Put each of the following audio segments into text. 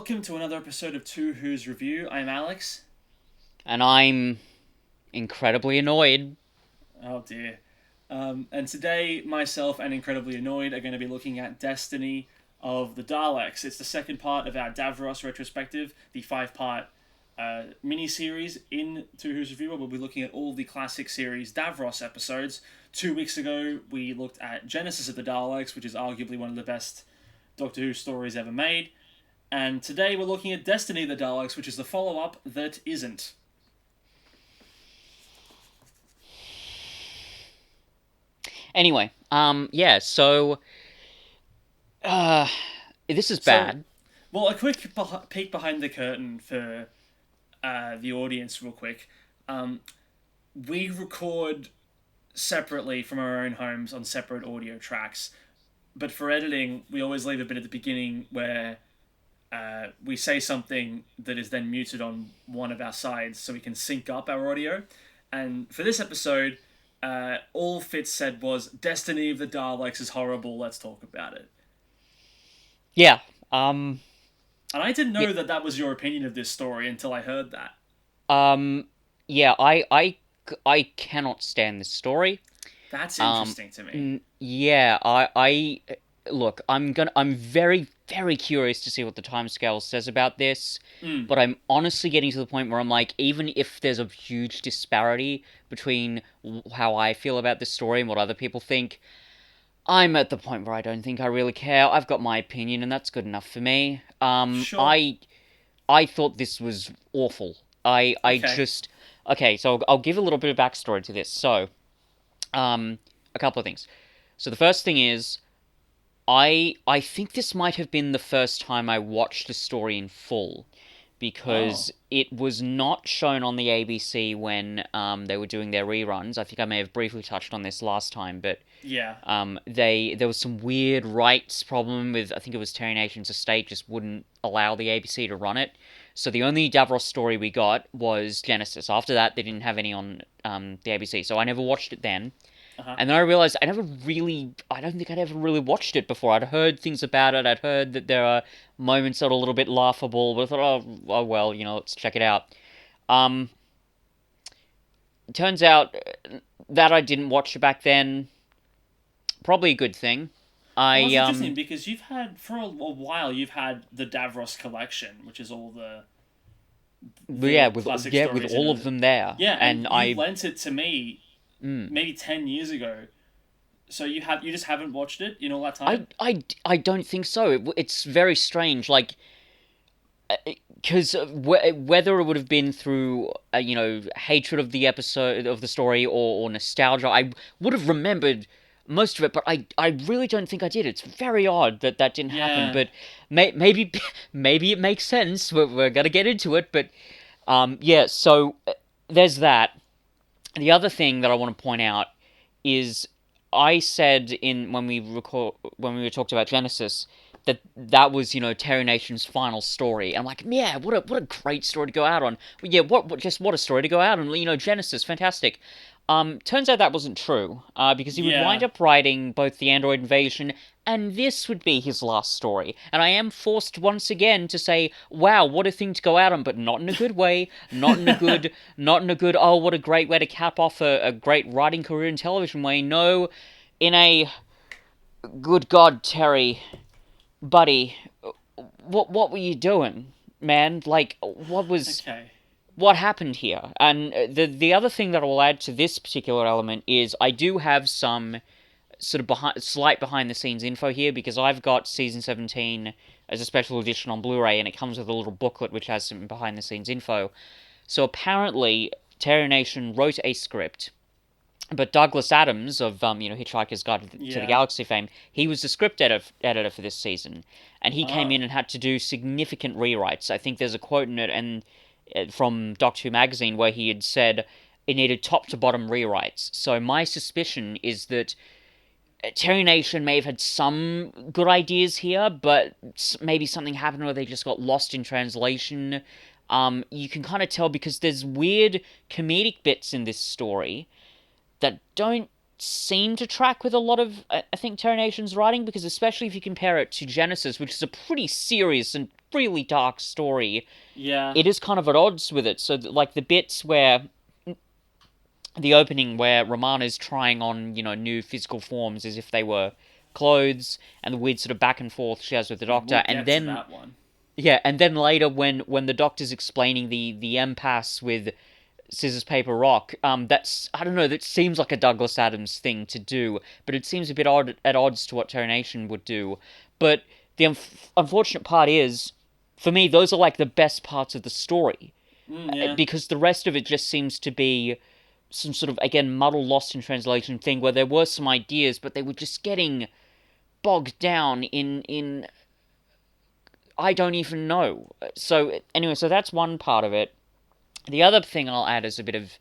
welcome to another episode of Two Who's Review. I'm Alex. And I'm incredibly annoyed. Oh dear. And today, myself and Incredibly Annoyed are going to be looking at Destiny of the Daleks. It's the second part of our Davros retrospective, the five-part mini-series in Two Who's Review, where we'll be looking at all the classic series Davros episodes. 2 weeks ago, we looked at Genesis of the Daleks, which is arguably one of the best Doctor Who stories ever made. And today we're looking at Destiny of the Daleks, which is the follow-up that isn't. Anyway, so uh this is So, bad. well, a quick peek behind the curtain for the audience, real quick. Um, we record separately from our own homes on separate audio tracks, but for editing, we always leave a bit at the beginning where we say something that is then muted on one of our sides so we can sync up our audio. And for this episode, all Fitz said was, Destiny of the Daleks is horrible, let's talk about it. Yeah. Um And I didn't yeah, know that that was your opinion of this story until I heard that. um yeah, I cannot stand this story. That's Um interesting to me. yeah, I look, I'm very very curious to see what the timescale says about this, Mm, but I'm honestly getting to the point where I'm like, even if there's a huge disparity between how I feel about this story and what other people think, I'm at the point where I don't think I really care. I've got my opinion, and that's good enough for me. sure. I thought this was awful. I Okay. just okay. So I'll give a little bit of backstory to this. So, a couple of things. So the first thing is, I think this might have been the first time I watched the story in full, Oh. because it was not shown on the ABC when they were doing their reruns. I think I may have briefly touched on this last time, but Yeah. there was some weird rights problem with, I think it was Terry Nation's estate just wouldn't allow the ABC to run it. So the only Davros story we got was Genesis. After that, they didn't have any on the ABC, so I never watched it then. Uh-huh. And then I realized I don't think I'd ever really watched it before. I'd heard things about it. I'd heard that there are moments that are a little bit laughable, but I thought, oh well, let's check it out. Um, Turns out that I didn't watch it back then. Probably a good thing. Well, I that's interesting because you've had, for a while, you've had the Davros collection, which is all yeah, the with classic yeah, with stories in all of it. them there, Yeah, and and you lent it to me mm, maybe 10 years ago. So you just haven't watched it in all that time? I don't think so. It's very strange, like, because whether it would have been through hatred of the episode of the story, or nostalgia, I would have remembered most of it, but I really don't think I did. It's very odd that that didn't happen, Yeah. but maybe maybe it makes sense. We're gonna get into it, but yeah. So there's that. The other thing that I want to point out is, I said in when we were talked about Genesis, that that was, Terry Nation's final story. And I'm like, yeah, what a great story to go out on. Well, yeah, what a story to go out on. Genesis, fantastic. Turns out that wasn't true, because he would wind Yeah. up writing both the Android Invasion, and this would be his last story. And I am forced once again to say, wow, what a thing to go out on, but not in a good way, not in a good, oh, what a great way to cap off a great writing career in television way. No, in a, good God, Terry, buddy, what were you doing, man? Like, Okay. what happened here? And the other thing that I will add to this particular element is, I do have some sort of slight behind the scenes info here, because I've got season 17 as a special edition on Blu-ray, and it comes with a little booklet which has some behind the scenes info. So apparently, Terry Nation wrote a script, but Douglas Adams of Hitchhiker's Guide to the Yeah. Galaxy fame, he was the script editor for this season, and he came in Oh. and had to do significant rewrites. I think there's a quote in it, and from Doctor Who magazine, where he had said it needed top to bottom rewrites. So my suspicion is that Terry Nation may have had some good ideas here, but maybe something happened where they just got lost in translation. You can kind of tell, because there's weird comedic bits in this story that don't seem to track with a lot of, I think, Terry Nation's writing, because especially if you compare it to Genesis, which is a pretty serious and really dark story, Yeah. it is kind of at odds with it. So, like, the bits where the opening where Romana's trying on, new physical forms as if they were clothes, and the weird sort of back and forth she has with the We'll Doctor, and get to then that one. yeah, and then later when the Doctor's explaining the impasse with scissors paper rock, that's, I don't know, that seems like a Douglas Adams thing to do, but it seems a bit odd, at odds to what Terry Nation would do. But the unfortunate part is, for me, those are like the best parts of the story, Yeah. because the rest of it just seems to be some sort of, again, muddle, lost in translation thing where there were some ideas, but they were just getting bogged down in I don't even know. So anyway, so that's one part of it. The other thing I'll add as a bit of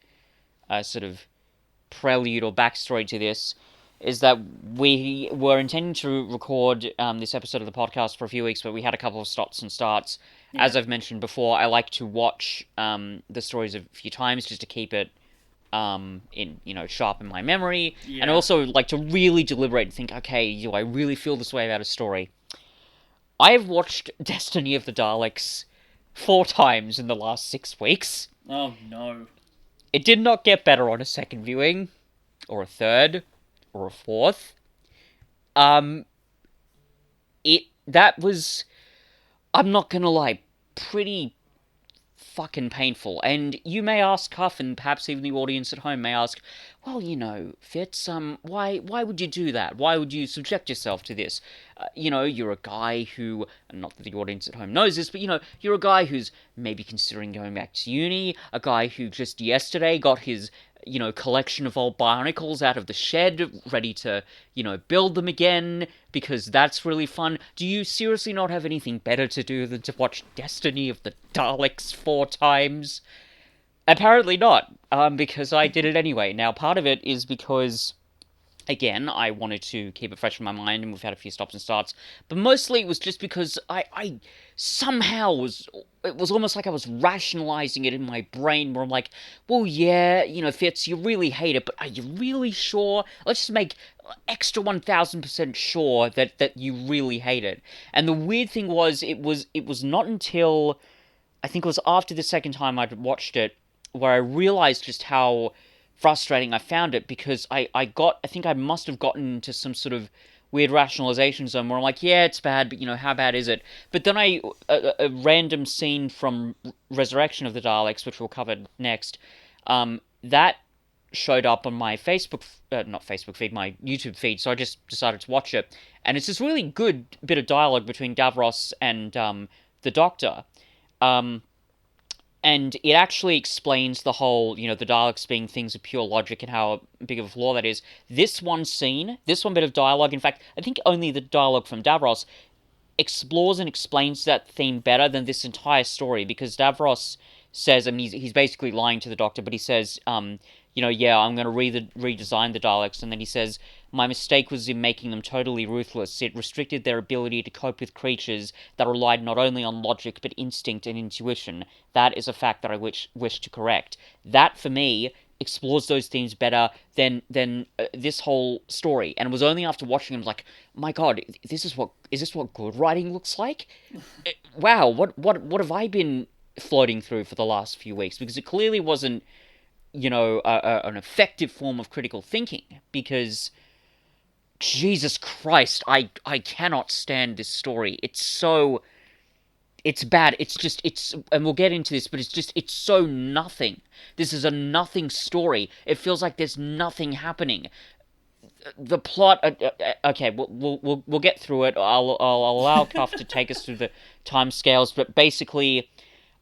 a sort of prelude or backstory to this is that we were intending to record this episode of the podcast for a few weeks, but we had a couple of stops and starts. Yeah. As I've mentioned before, I like to watch the stories a few times just to keep it in sharp in my memory, and I Yeah. also like to really deliberate and think, okay, do I really feel this way about a story? I have watched Destiny of the Daleks 4 times in the last 6 weeks. Oh no. It did not get better on a second viewing, or a third, or a fourth. Um, that was, I'm not gonna lie, pretty fucking painful. And you may ask, Huff, and perhaps even the audience at home may ask, well, Fitz, why would you do that? Why would you subject yourself to this? You're a guy who, not that the audience at home knows this, but you're a guy who's maybe considering going back to uni, a guy who just yesterday got his collection of old Bionicles out of the shed, ready to, build them again, because that's really fun. Do you seriously not have anything better to do than to watch Destiny of the Daleks 4 times? Apparently not, because I did it anyway. Now, part of it is because, again, I wanted to keep it fresh in my mind, and we've had a few stops and starts, but mostly it was just because I somehow it was almost like I was rationalizing it in my brain, where I'm like, well, yeah, Fitz, you really hate it, but are you really sure? Let's just make extra 1000% sure that you really hate it. And the weird thing was, it was not until, I think it was after the second time I'd watched it, where I realized just how frustrating I found it, because I think I must have gotten into some sort of weird rationalization zone where I'm like, yeah, it's bad, but how bad is it? But then a random scene from Resurrection of the Daleks, which we'll cover next, that showed up on my Facebook, not Facebook feed, my YouTube feed, so I just decided to watch it. And it's this really good bit of dialogue between Davros and the Doctor. Um, and it actually explains the whole, the Daleks being things of pure logic and how big of a flaw that is. This one scene, this one bit of dialogue, in fact, I think only the dialogue from Davros explores and explains that theme better than this entire story, because Davros says, I mean, he's basically lying to the Doctor, but he says, yeah, I'm going to redesign the Daleks, and then he says, my mistake was in making them totally ruthless. It restricted their ability to cope with creatures that relied not only on logic, but instinct and intuition. That is a fact that I wish to correct. That, for me, explores those themes better than this whole story. And it was only after watching him like, my God, is this what good writing looks like? Wow, what have I been floating through for the last few weeks? Because it clearly wasn't, an effective form of critical thinking. Because Jesus Christ, I cannot stand this story. It's bad. And we'll get into this, but it's so nothing. This is a nothing story. It feels like there's nothing happening. The plot, okay, we'll get through it. I'll allow Cuff to take us through the timescales, but basically,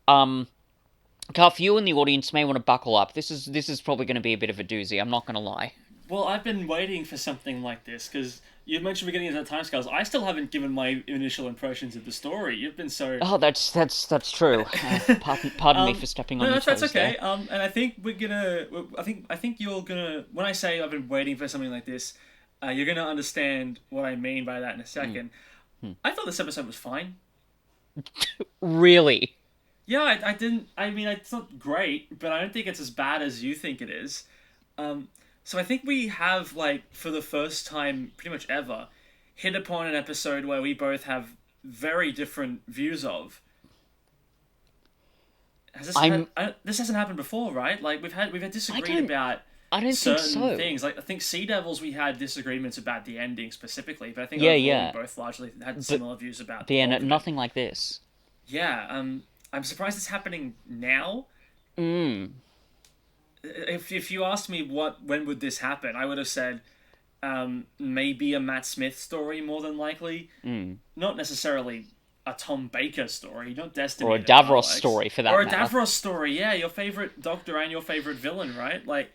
Cuff, you and the audience may want to buckle up. This is probably going to be a bit of a doozy. I'm not going to lie. Well, I've been waiting for something like this because you mentioned we're getting into the timescales. I still haven't given my initial impressions of the story. You've been so. Oh, that's true. Pardon me for stepping on No, your that's toes okay. there. And I think we're gonna. I think you're gonna. When I say I've been waiting for something like this, you're gonna understand what I mean by that in a second. I thought this episode was fine. Really? Yeah, I didn't. I mean, it's not great, but I don't think it's as bad as you think it is. Um, So I think we have, like, for the first time pretty much ever, hit upon an episode where we both have very different views of. Has this had? I'm This hasn't happened before, right? Like we've had I disagreed don't about I don't think certain so. things. Like I think Sea Devils, we had disagreements about the ending specifically, but I think Yeah, overall we yeah. both largely had But similar views about the yeah, bulk of it. nothing like this. Yeah, I'm surprised it's happening now. Mm. If you asked me when would this happen, I would have said maybe a Matt Smith story more than likely, Mm. not necessarily a Tom Baker story, not Or Destiny a of the Davros Daleks, story for or that a matter. Davros story. Yeah, your favorite Doctor and your favorite villain, right? Like,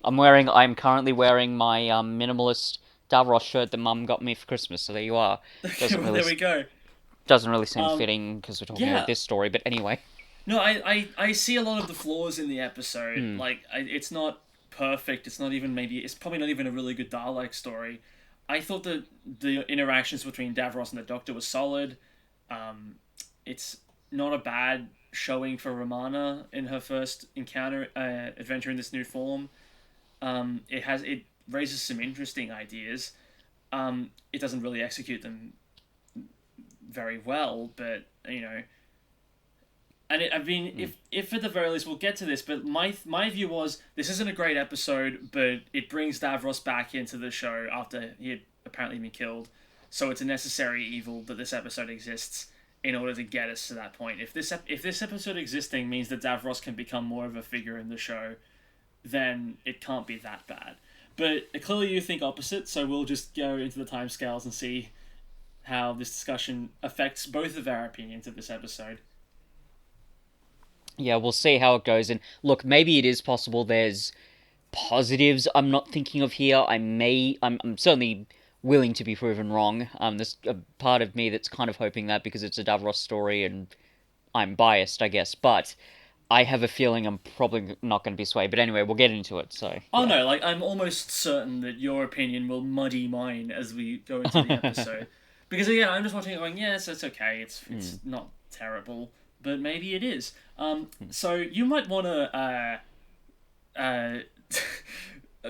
I'm currently wearing my minimalist Davros shirt that Mum got me for Christmas. So there you are. okay, Doesn't well really there we go. doesn't really seem Um, fitting because we're talking about yeah, this story. But anyway. no, I see a lot of the flaws in the episode. Mm. Like, it's not perfect. It's not even maybe. It's probably not even a really good Dalek story. I thought that the interactions between Davros and the Doctor was solid. Um, it's not a bad showing for Romana in her first adventure in this new form. It raises some interesting ideas. It doesn't really execute them very well, but I mean, Mm. if at the very least we'll get to this, but my view was this isn't a great episode, but it brings Davros back into the show after he had apparently been killed, so it's a necessary evil that this episode exists in order to get us to that point. If this episode existing means that Davros can become more of a figure in the show, then it can't be that bad. But clearly you think opposite, so we'll just go into the timescales and see how this discussion affects both of our opinions of this episode. Yeah, we'll see how it goes. And look, maybe it is possible there's positives I'm not thinking of here. I'm certainly willing to be proven wrong. There's a part of me that's kind of hoping that because it's a Davros story and I'm biased, I guess. But I have a feeling I'm probably not going to be swayed. But anyway, we'll get into it. So Oh yeah. no, like I'm almost certain that your opinion will muddy mine as we go into the episode. Because again, I'm just watching it going, yes, it's okay. It's Mm, not terrible, but maybe it is. So you might want to uh,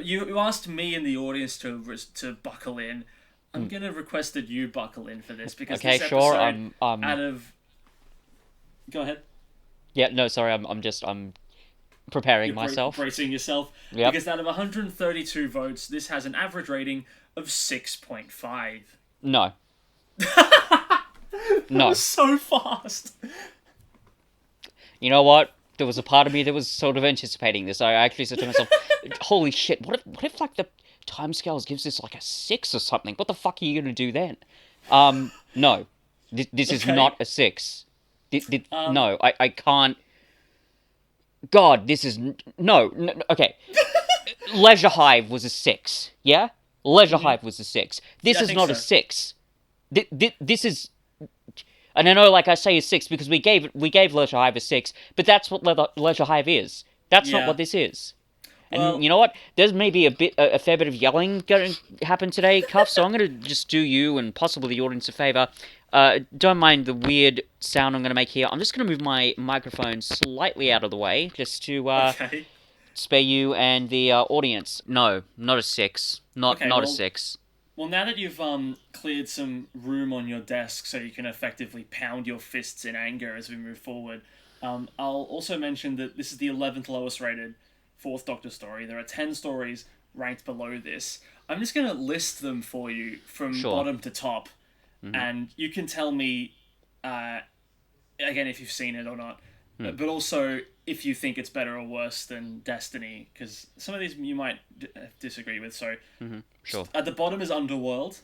you asked me in the audience to buckle in. I'm mm. gonna request that you buckle in for this because Okay, this sure. episode, out of go ahead, Yeah. No, sorry. I'm preparing you're myself. bracing yourself Yep. because out of 132 votes, this has an average rating of 6.5. No. That was No. so fast. You know what? There was a part of me that was sort of anticipating this. I actually said to myself, "Holy shit! What if like the timescales gives this like a 6 or something? What the fuck are you gonna do then?" No. This is Okay. not a 6. Um. No, I can't. God, this is no, no. Okay, Leisure Hive was a 6. Yeah, Leisure Mhm. Hive was a 6. Yeah, This I is think not a so. 6. This is, and I know, like I say, a 6 because we gave Leisure Hive a 6, but that's what Leisure Hive is. That's not Yeah. what this is. And Well. you know what? There's maybe a fair bit of yelling going to happen today, Cuff. So I'm going to just do you and possibly the audience a favor. Don't mind the weird sound I'm going to make here. I'm just going to move my microphone slightly out of the way, just to Okay. spare you and the audience. No, not a 6. Not Okay. not a Well. 6. Well, now that you've cleared some room on your desk so you can effectively pound your fists in anger as we move forward, I'll also mention that this is the 11th lowest rated Fourth Doctor story. There are 10 stories ranked below this. I'm just going to list them for you from Sure. bottom to top, Hmm. and you can tell me, uh, again, if you've seen it or not, Hmm. but also if you think it's better or worse than Destiny, because some of these you might disagree with. So Hmm. Sure. at the bottom is Underworld.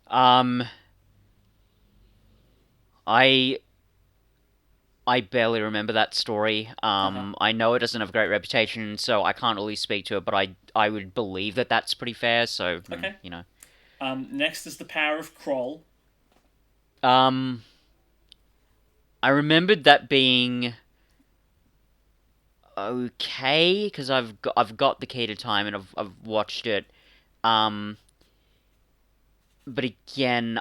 Um, I I barely remember that story. Uh huh. I know it doesn't have a great reputation, so I can't really speak to it. But I would believe that that's pretty fair. So Okay. you know. Next is the power of Kroll. Um, I remembered that being okay because I've got the key to time and I've watched it. Um, but again,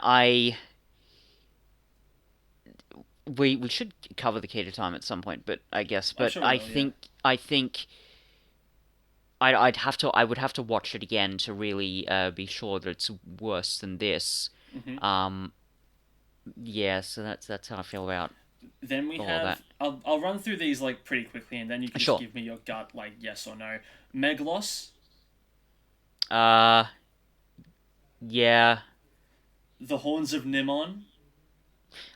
we should cover the key to time at some point. But I guess, I'm but sure we I will. Yeah. think I think I would have to watch it again to really be sure that it's worse than this. Hmm. Um, yeah, so that's how I feel about Then we all of that. have. I'll run through these like pretty quickly, and then you can just Sure. give me your gut, like yes or no. Meglos, Uh, yeah. the Horns of Nimon.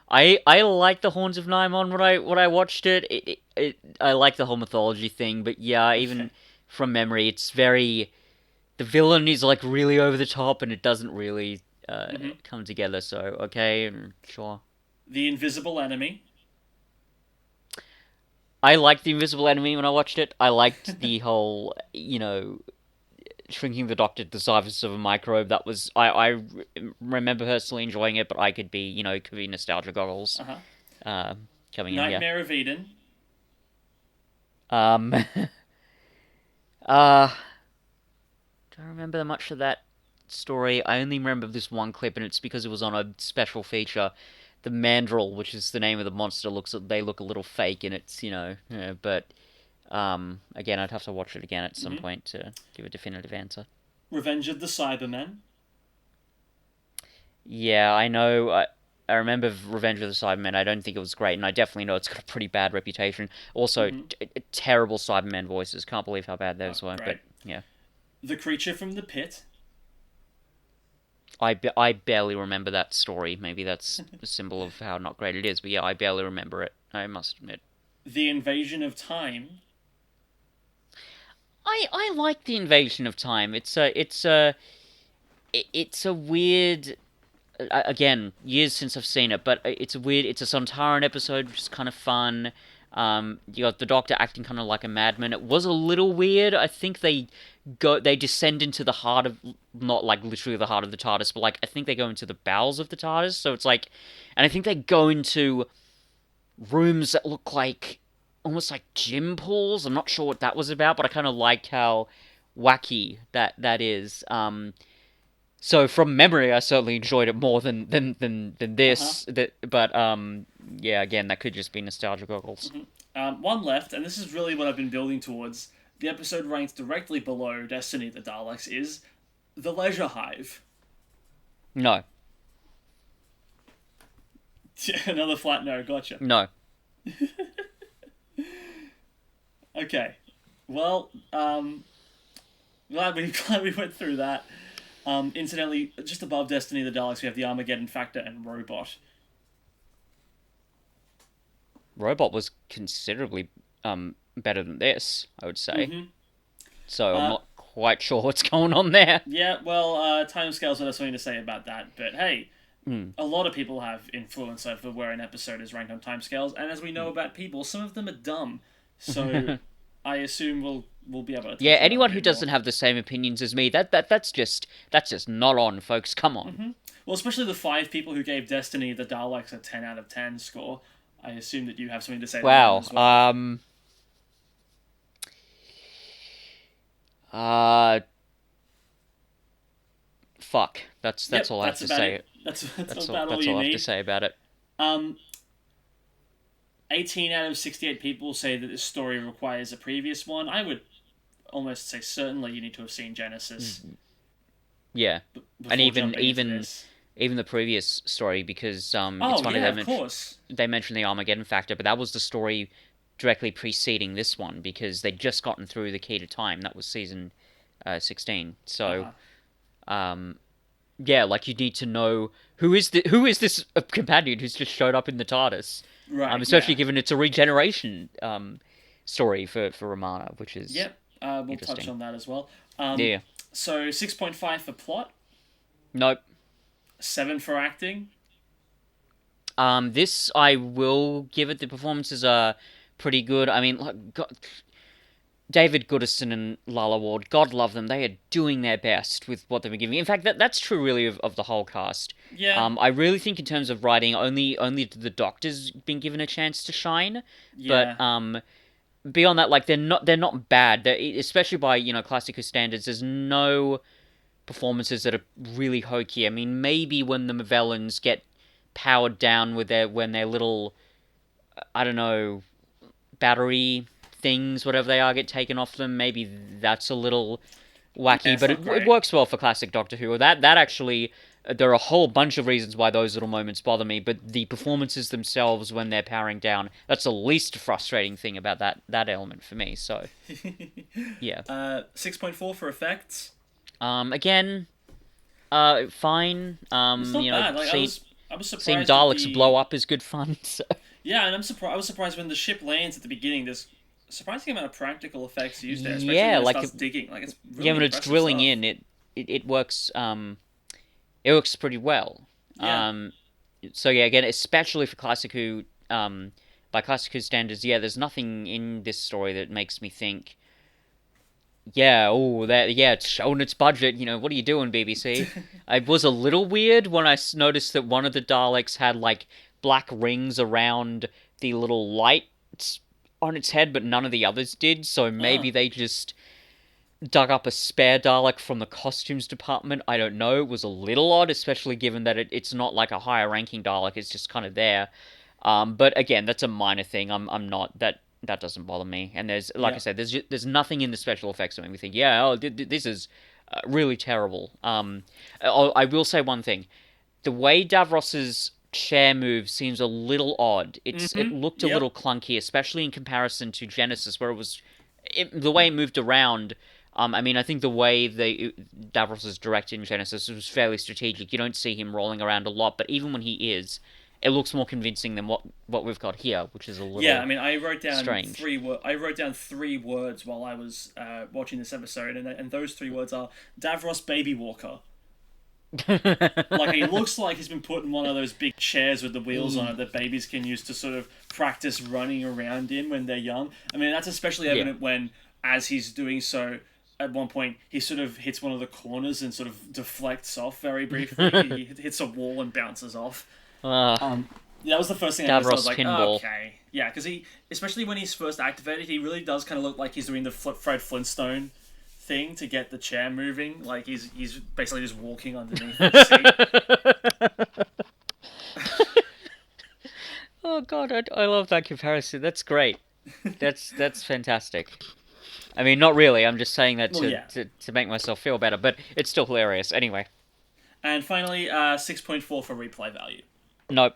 I like the Horns of Nimon when I watched it. I like the whole mythology thing, but yeah, Okay. even from memory, it's very the villain is like really over the top, and it doesn't really Hmm. come together. So okay, sure. The Invisible Enemy. I liked the Invisible Enemy when I watched it. I liked the whole, shrinking the Doctor to the size of a microbe. That was remember personally enjoying it, but I could be, could be nostalgia goggles Uh huh. uh, coming in. Yeah. Nightmare of Eden. Um. uh. Don't remember much of that story. I only remember this one clip, and it's because it was on a special feature. The Mandrill, which is the name of the monster, they look a little fake, and it's but again, I'd have to watch it again at some Hmm. point to give a definitive answer. Revenge of the Cybermen. Yeah, I know. I remember Revenge of the Cybermen. I don't think it was great, and I definitely know it's got a pretty bad reputation. Also, Hmm. terrible Cybermen voices. Can't believe how bad Oh, those were. But great. yeah, The Creature from the Pit. I barely remember that story. Maybe that's a symbol of how not great it is. But yeah, I barely remember it. I must admit. The Invasion of Time. I like the Invasion of Time. It's a weird. Again, years since I've seen it, but it's a weird. It's a Sontaran episode, which is kind of fun. You got the Doctor acting kind of like a madman. It was a little weird. I think they descend into the heart of, not like literally the heart of the TARDIS, but like I think they go into the bowels of the TARDIS. So it's like, and I think they go into rooms that look like almost like gym pools. I'm not sure what that was about, but I kind of like how wacky that is. So from memory, I certainly enjoyed it more than Uh huh. this. But yeah, again, that could just be nostalgia goggles. Hmm. One left, and this is really what I've been building towards. The episode ranks directly below Destiny the Daleks is The Leisure Hive. No, Another flat no, gotcha. no. Okay. Well, glad we went through that. Incidentally, just above Destiny the Daleks, we have the Armageddon Factor and Robot. Robot was considerably better than this, I would say. Mm-hmm. So I'm Uh, not quite sure what's going on there. yeah, well, timescales would have something to say about that, but hey, Hmm. a lot of people have influence over where an episode is ranked on timescales, and as we know about people, some of them are dumb. So I assume we'll be able to Yeah, touch on that a anyone who bit more. doesn't have the same opinions as me, that's just not on, folks. Come on. Hmm. Well, especially the five people who gave Destiny the Daleks a 10 out of 10 score. I assume that you have something to say to them Wow. as well. Uh, Fuck. That's Yep, all I have that's to about say. it. That's about all That's you all I have to need. say about it. Um, 18 out of 68 people say that this story requires a previous one. I would almost say certainly you need to have seen Genesis Yeah, and before jumping into this. even the previous story, because it's Oh funny yeah, of course. they mentioned the Armageddon factor, but that was the story directly preceding this one because they'd just gotten through the key to time. That was season 16. Uh So huh. um, yeah, like you need to know who is this companion who's just showed up in the TARDIS. Right. Especially Yeah. given it's a regeneration story for Romana, which is Yep. We'll touch interesting. on that as well. Yeah. So 6.5 for plot, Nope. 7 for acting. This I will give it. The performances are pretty good. I mean, like, God, David Goodison and Lala Ward, God love them. They are doing their best with what they've been giving. In fact, that's true really of the whole cast. Yeah. I really think in terms of writing, only the Doctor's been given a chance to shine. But Yeah. beyond that, like they're not bad. Especially by classical standards. There's no performances that are really hokey. I mean, maybe when the Movellans get powered down with their when their little I don't know battery things, whatever they are, get taken off them. Maybe that's a little wacky, it's but not it great. works well for classic Doctor Who. That actually, there are a whole bunch of reasons why those little moments bother me, but the performances themselves when they're powering down, that's the least frustrating thing about that element for me. So yeah. 6.4 for effects. Again, fine. It's not bad. Like I was Seeing surprised at Daleks blow the up is good fun. So. yeah, and I'm surprised. I was surprised when the ship lands at the beginning. There's a surprising amount of practical effects used there, especially Yeah, when it like starts digging. Like it's really yeah, when it's impressive drilling stuff. in, it works. It works pretty well. Yeah, So yeah, again, especially for Classic Who, by Classic Who standards, yeah, there's nothing in this story that makes me think, yeah, oh, yeah, it's shown its budget. What are you doing, BBC? It was a little weird when I noticed that one of the Daleks had like black rings around the little lights on its head, but none of the others did. So maybe they just dug up a spare Dalek from the costumes department. I don't know. It was a little odd, especially given that it's not like a higher ranking Dalek. It's just kind of there. But again, that's a minor thing. I'm not that doesn't bother me. And there's like I yeah. said, there's nothing in the special effects that make me think, yeah, oh, this is really terrible. I will say one thing: the way Davros's chair move seems a little odd. It looked a Yep. little clunky, especially in comparison to Genesis, where the way it moved around. I mean, I think the way Davros is directed in Genesis was fairly strategic. You don't see him rolling around a lot, but even when he is, it looks more convincing than what we've got here, which is a Yeah, I little mean, I wrote down strange. I wrote down three words while I was watching this episode, and those three words are Davros Baby Walker. Like he looks like he's been put in one of those big chairs with the wheels on it that babies can use to sort of practice running around in when they're young. I mean, that's especially Yeah. evident when, as he's doing so, at one point he sort of hits one of the corners and sort of deflects off very briefly. He hits a wall and bounces off. uh, That was the first thing I noticed. I was Davros like, oh, pinball. okay, yeah, because especially when he's first activated, he really does kind of look like he's doing the Fred Flintstone thing to get the chair moving. Like he's basically just walking underneath the seat. Oh God, I love that comparison. That's great. That's fantastic. I mean, not really. I'm just saying that Well, yeah. to make myself feel better, but it's still hilarious. Anyway, And finally, 6.4 for replay value. nope.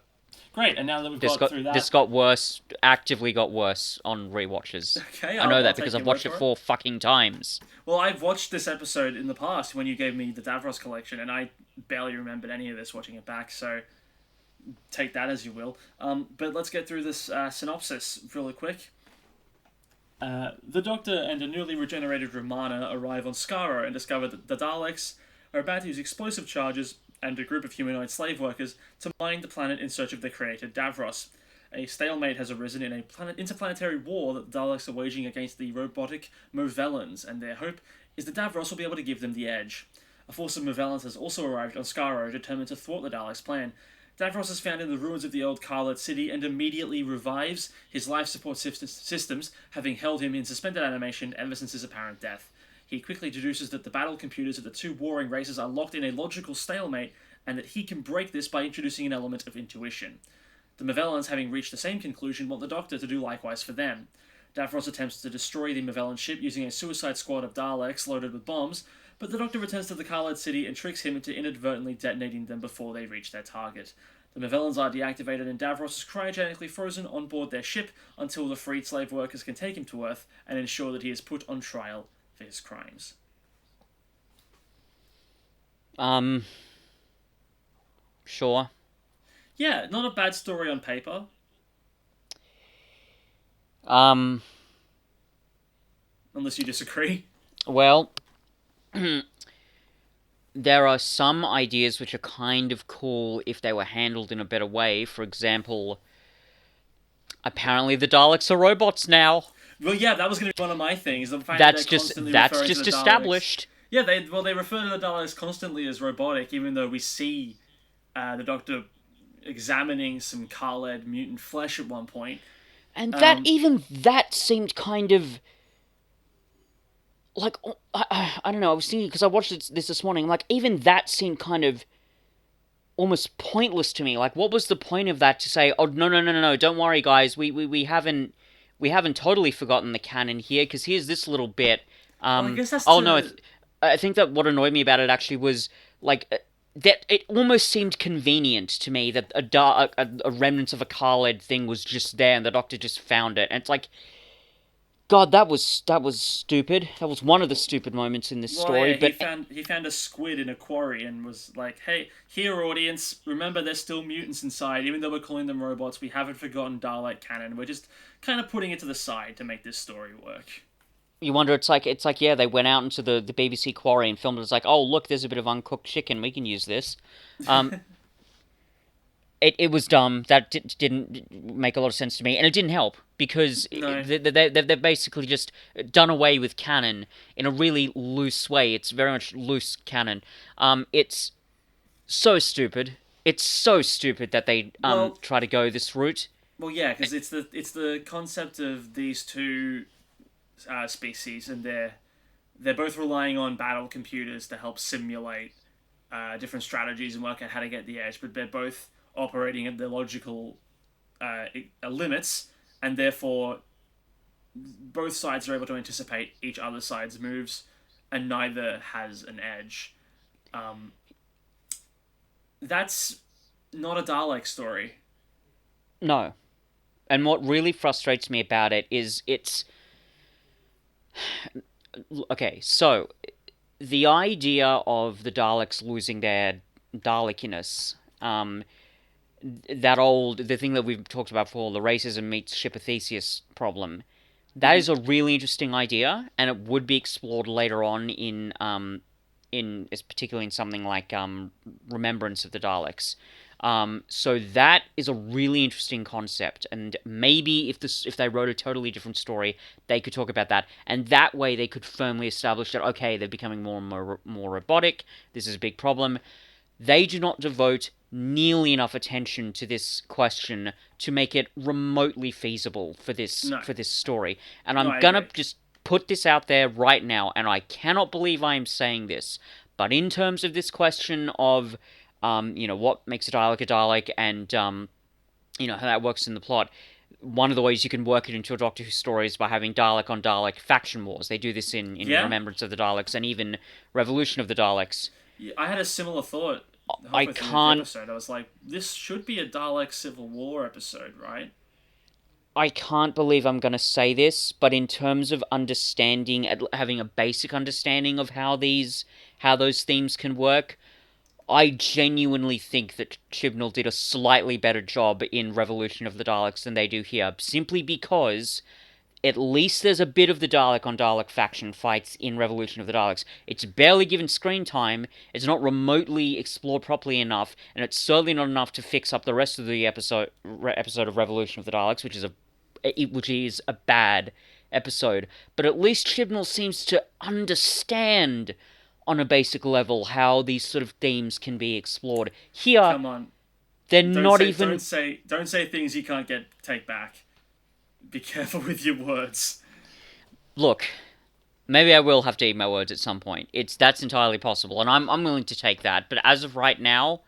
Great, and now that we've got through This that, got worse. Actively got worse on rewatches. okay, I know I'll that take because your I've word watched it for it. 4 fucking times. Well, I've watched this episode in the past when you gave me the Davros collection, and I barely remembered any of this watching it back, so take that as you will. But let's get through this synopsis really quick. The Doctor and a newly regenerated Romana arrive on Skaro and discover that the Daleks are about to use explosive charges and a group of humanoid slave workers to mine the planet in search of their creator Davros. A stalemate has arisen in a interplanetary war that the Daleks are waging against the robotic Movellans, and their hope is that Davros will be able to give them the edge. A force of Movellans has also arrived on Skaro, determined to thwart the Daleks' plan. Davros is found in the ruins of the old Khaled city and immediately revives his life support systems, having held him in suspended animation ever since his apparent death. He quickly deduces that the battle computers of the two warring races are locked in a logical stalemate, and that he can break this by introducing an element of intuition. The Movellans, having reached the same conclusion, want the Doctor to do likewise for them. Davros attempts to destroy the Movellan ship using a suicide squad of Daleks loaded with bombs, but the Doctor returns to the Khaled city and tricks him into inadvertently detonating them before they reach their target. The Movellans are deactivated and Davros is cryogenically frozen on board their ship until the freed slave workers can take him to Earth and ensure that he is put on trial for his crimes. Um, sure. Yeah, not a bad story on paper. Um, Unless you disagree. well, there are some ideas which are kind of cool if they were handled in a better way. For example, apparently the Daleks are robots now. Well, yeah, that was going to be one of my things. The fact that they're constantly That's referring to just the Daleks. established. Yeah, they refer to the Daleks constantly as robotic, even though we see the Doctor examining some Khaled mutant flesh at one point. And even that seemed kind of like I don't know. I was thinking because I watched this morning. Like even that seemed kind of almost pointless to me. Like what was the point of that to say? Oh no, don't worry guys. We haven't we haven't totally forgotten the canon here, because here's this little bit. Well, I guess that's Oh no, to. I think that what annoyed me about it actually was like that it almost seemed convenient to me that a remnant of a Khaled thing was just there and the Doctor just found it, and it's like, God, that was stupid. That was one of the stupid moments in this Well, story. yeah, But he found a squid in a quarry and was like, "Hey, here, audience, remember there's still mutants inside. Even though we're calling them robots, we haven't forgotten Dalek canon. We're just kind of putting it to the side to make this story work." you wonder, it's like yeah, they went out into the BBC quarry and filmed it. It's like, oh look, there's a bit of uncooked chicken. We can use this. Um, it was dumb. That didn't make a lot of sense to me, and it didn't help because No. they've basically just done away with canon in a really loose way. It's very much loose canon. It's so stupid. It's so stupid that they Well, try to go this route. yeah, because it's the concept of these two species, and they're both relying on battle computers to help simulate different strategies and work out how to get the edge, but they're both operating at their logical limits, and therefore both sides are able to anticipate each other's side's moves, and neither has an edge. Um, that's not a Dalek story. No. And what really frustrates me about it is it's okay. So the idea of the Daleks losing their Dalekiness, the thing that we've talked about before, the racism meets Ship of Theseus problem. That Mm-hmm. is a really interesting idea, and it would be explored later on particularly in something like Remembrance of the Daleks. So that is a really interesting concept, and maybe if they wrote a totally different story, they could talk about that, and that way they could firmly establish that okay, they're becoming more and more robotic. This is a big problem. They do not devote nearly enough attention to this question to make it remotely feasible for this No, story. And no, I'm I gonna agree. just put this out there right now, and I cannot believe I am saying this, but in terms of this question of, what makes a Dalek, and how that works in the plot. One of the ways you can work it into a Doctor Who story is by having Dalek on Dalek faction wars. They do this in Yeah, Remembrance of the Daleks and even Revolution of the Daleks. yeah, I had a similar thought I halfway through the can't episode. I was like, this should be a Dalek Civil War episode, right? I can't believe I'm going to say this, but in terms of understanding, having a basic understanding of how those themes can work, I genuinely think that Chibnall did a slightly better job in Revolution of the Daleks than they do here, simply because at least there's a bit of the Dalek on Dalek faction fights in Revolution of the Daleks. It's barely given screen time, it's not remotely explored properly enough, and it's certainly not enough to fix up the rest of the episode of Revolution of the Daleks, which is a bad episode. But at least Chibnall seems to understand on a basic level how these sort of themes can be explored. Here, Come on, they're not even. don't say things you can't take back. Be careful with your words. Look, maybe I will have to eat my words at some point. That's entirely possible, and I'm willing to take that. But as of right now,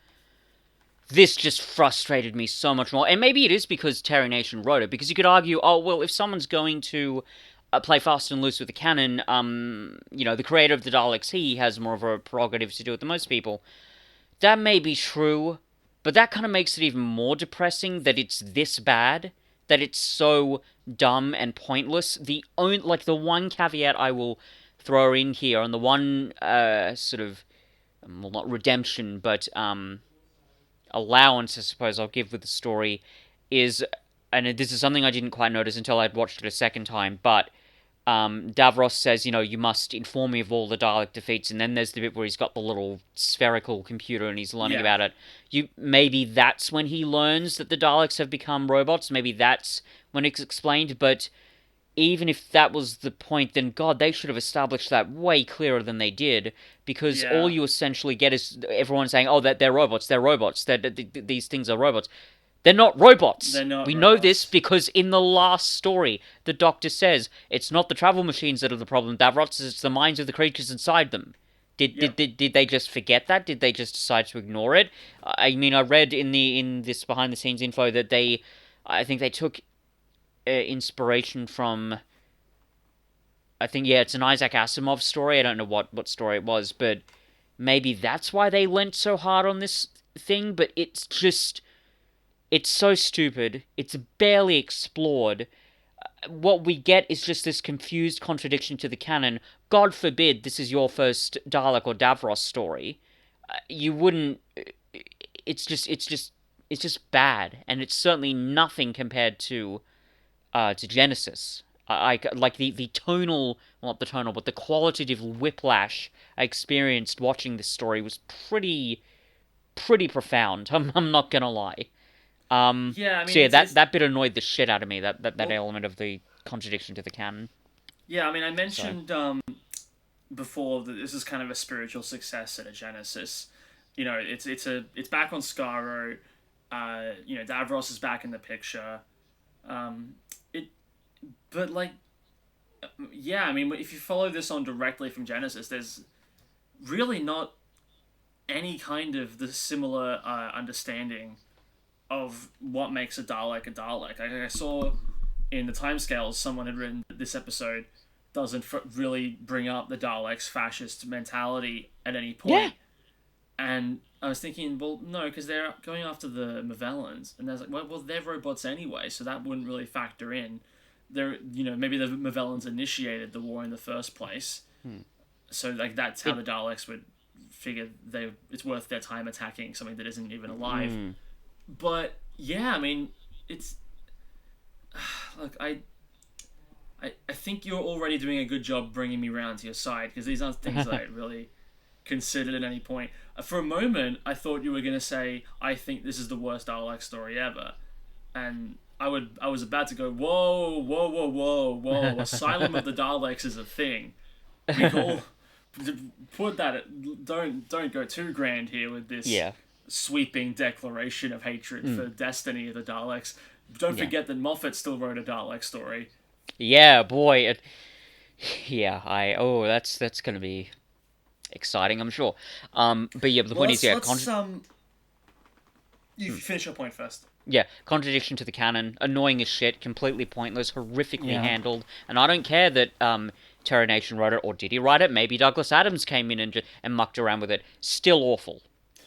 this just frustrated me so much more. And maybe it is because Terry Nation wrote it, because you could argue, oh well, if someone's going to play fast and loose with the canon, the creator of the Daleks, he has more of a prerogative to do it than most people. That may be true, but that kind of makes it even more depressing that it's this bad, that it's so dumb and pointless. The one caveat I will throw in here, and the one sort of, well, not redemption, but allowance, I suppose, I'll give with the story is, and this is something I didn't quite notice until I'd watched it a second time, but Davros says, you must inform me of all the Dalek defeats, and then there's the bit where he's got the little spherical computer and he's learning Yeah, about it. Maybe that's when he learns that the Daleks have become robots. Maybe that's when it's explained. But even if that was the point, then God, they should have established that way clearer than they did. Because all yeah. you essentially get is everyone saying, "Oh, that they're robots. They're robots. These things are robots." They're not robots. They're not We know this robots. because in the last story, the Doctor says it's not the travel machines that are the problem, Davros, it's the minds of the creatures inside them. Did, did, Yep. did, did they just forget that? Did they just decide to ignore it? I mean, I read in this behind the scenes info that I think they took inspiration from, I think, yeah, it's an Isaac Asimov story. I don't know what story it was, but maybe that's why they went so hard on this thing. But it's so stupid. It's barely explored. What we get is just this confused contradiction to the canon. God forbid this is your first Dalek or Davros story. You wouldn't. It's just bad, and it's certainly nothing compared to Genesis. I like the tonal, well, not the tonal, but the qualitative whiplash I experienced watching this story was pretty profound. I'm not gonna lie. Yeah, I So mean yeah, that it's that bit annoyed the shit out of me. That well, element of the contradiction to the canon. yeah, I mean I So mentioned before that this is kind of a spiritual success at a Genesis. You know, it's back on Skaro. Davros is back in the picture. It but like yeah, I mean if you follow this on directly from Genesis, there's really not any kind of the similar understanding of what makes a Dalek a Dalek. I saw in the timescales someone had written that this episode doesn't really bring up the Daleks' fascist mentality at any yeah, point. And I was thinking, well, no, because they're going after the Mavellans, and I was like, well, they're robots anyway, so that wouldn't really factor in. They're, maybe the Mavellans initiated the war in the first place, so like that's how it the Daleks would figure it's worth their time attacking something that isn't even alive. But yeah, I mean, it's look, I think you're already doing a good job bringing me round to your side because these aren't things that I really considered at any point. For a moment, I thought you were gonna say, "I think this is the worst Dalek story ever," and I was about to go, "Whoa, whoa, whoa, whoa, whoa! Asylum of the Daleks is a thing. We all put that. Don't go too grand here with this yeah, sweeping declaration of hatred for destiny of the Daleks. Don't yeah, forget that Moffat still wrote a Dalek story. yeah, boy. Yeah, that's gonna be exciting, I'm sure. But yeah, but the Well, point is, yeah, you finish your point first. yeah, contradiction to the canon, annoying as shit, completely pointless, horrifically Yeah. handled, and I don't care that Terra Nation wrote it, or did he write it? Maybe Douglas Adams came in and mucked around with it. Still awful.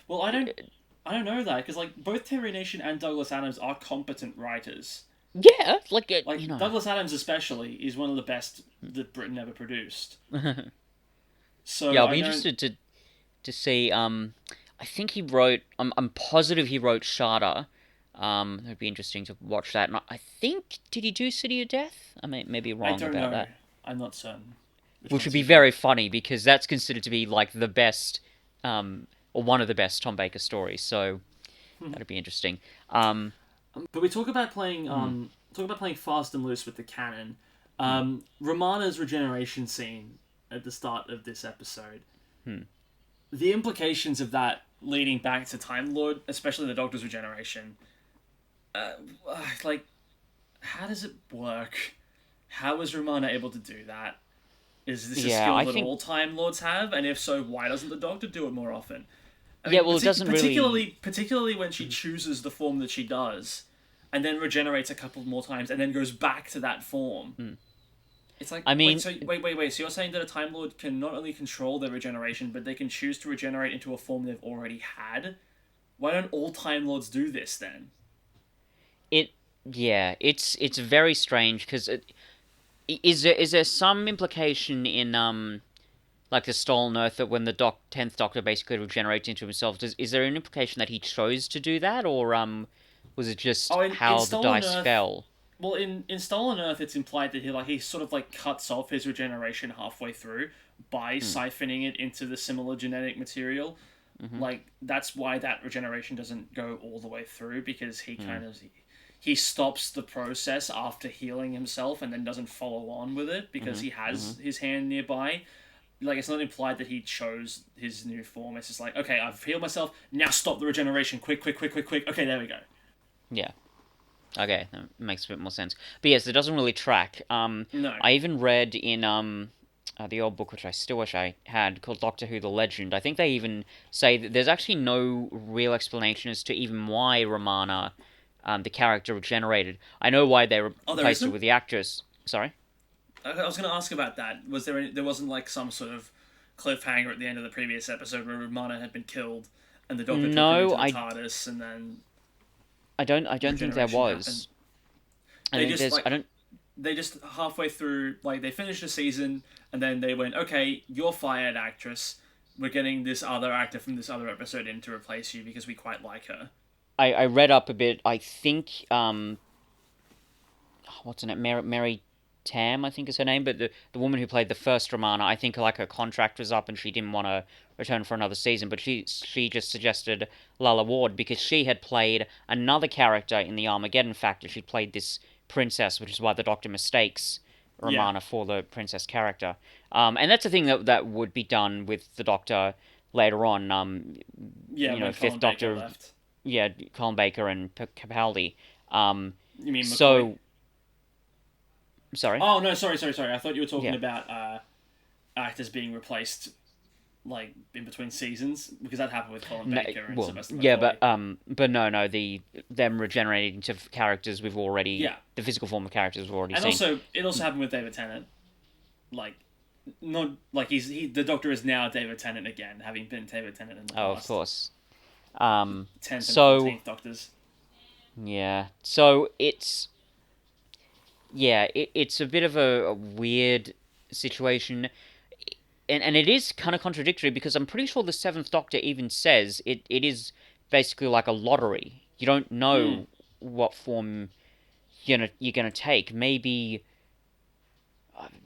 Well, I don't know that because like both Terry Nation and Douglas Adams are competent writers. Yeah, like Like Douglas Adams especially is one of the best that Britain ever produced. yeah, So I'll I be don't. interested to see. I think he wrote. I'm positive he wrote Sharda. It'd be interesting to watch that. And I think did he do City of Death? I may be I wrong don't about know. that. I'm not certain which Which would ones be he did. very funny because that's considered to be like the best, or one of the best Tom Baker stories. So that'd be interesting. Um, But we talk about playing fast and loose with the canon. Romana's regeneration scene at the start of this episode. The implications of that leading back to Time Lord, especially the Doctor's regeneration. Uh, like, how does it work? How is Romana able to do that? Is this a yeah, skill I that think. all Time Lords have? And if so, why doesn't the Doctor do it more often? I Yeah, mean, well, it doesn't really. particularly when she chooses the form that she does, and then regenerates a couple more times, and then goes back to that form. It's like, I mean, wait. So you're saying that a Time Lord can not only control their regeneration, but they can choose to regenerate into a form they've already had? Why don't all Time Lords do this then? it. Yeah, it's very strange because is there some implication in like the Stolen Earth that when the 10th Doctor basically regenerates into himself, is there an implication that he chose to do that, or was it just Oh, in how the Stolen dice Earth, fell? well, in Stolen Earth, it's implied that he sort of like cuts off his regeneration halfway through by siphoning it into the similar genetic material. Like that's why that regeneration doesn't go all the way through because he stops the process after healing himself and then doesn't follow on with it because he has his hand nearby. Like it's not implied that he chose his new form. It's just like, okay, I've healed myself. Now stop the regeneration. Quick, quick, quick, quick, quick. Okay, there we go. Yeah. Okay, that makes a bit more sense. But yes, it doesn't really track. No. I even read in the old book, which I still wish I had, called Doctor Who: The Legend. I think they even say that there's actually no real explanation as to even why Romana the character regenerated. I know why they Oh, there replaced her isn't. with the actress. Sorry. I was going to ask about that. Was there any, there wasn't like some sort of cliffhanger at the end of the previous episode where Romana had been killed and the Doctor took her No, into the TARDIS and then I don't think there regeneration happened. was. I They think just there's. like I don't. they just halfway through like they finished the season and then they went, okay, you're fired, actress. We're getting this other actor from this other episode in to replace you because we quite like her. I read up a bit. I think what's her name? Mary Tam, I think is her name, but the woman who played the first Romana, I think like her contract was up and she didn't want to return for another season, but she just suggested Lalla Ward because she had played another character in the Armageddon Factor. She played this princess, which is why the Doctor mistakes Yeah, Romana for the princess character. And that's the thing that would be done with the Doctor later on. yeah. When Fifth Colin Baker Doctor, left, yeah, Colin Baker and Capaldi. you mean McCoy? So sorry. Oh no, sorry. I thought you were talking Yeah. about actors being replaced like in between seasons because that happened with Colin No, Baker and well, Sylvester yeah, McCoy. but no, the them regenerating to characters we've already, Yeah, the physical form of characters we've already and seen. also it also happened with David Tennant. Like, not like the Doctor is now David Tennant again, having been David Tennant in the Oh, of past. course. 10th and So 14th Doctors. yeah, so it's a bit of a weird situation, and it is kind of contradictory because I'm pretty sure the Seventh Doctor even says it is basically like a lottery. You don't Mm. know what form you're gonna take.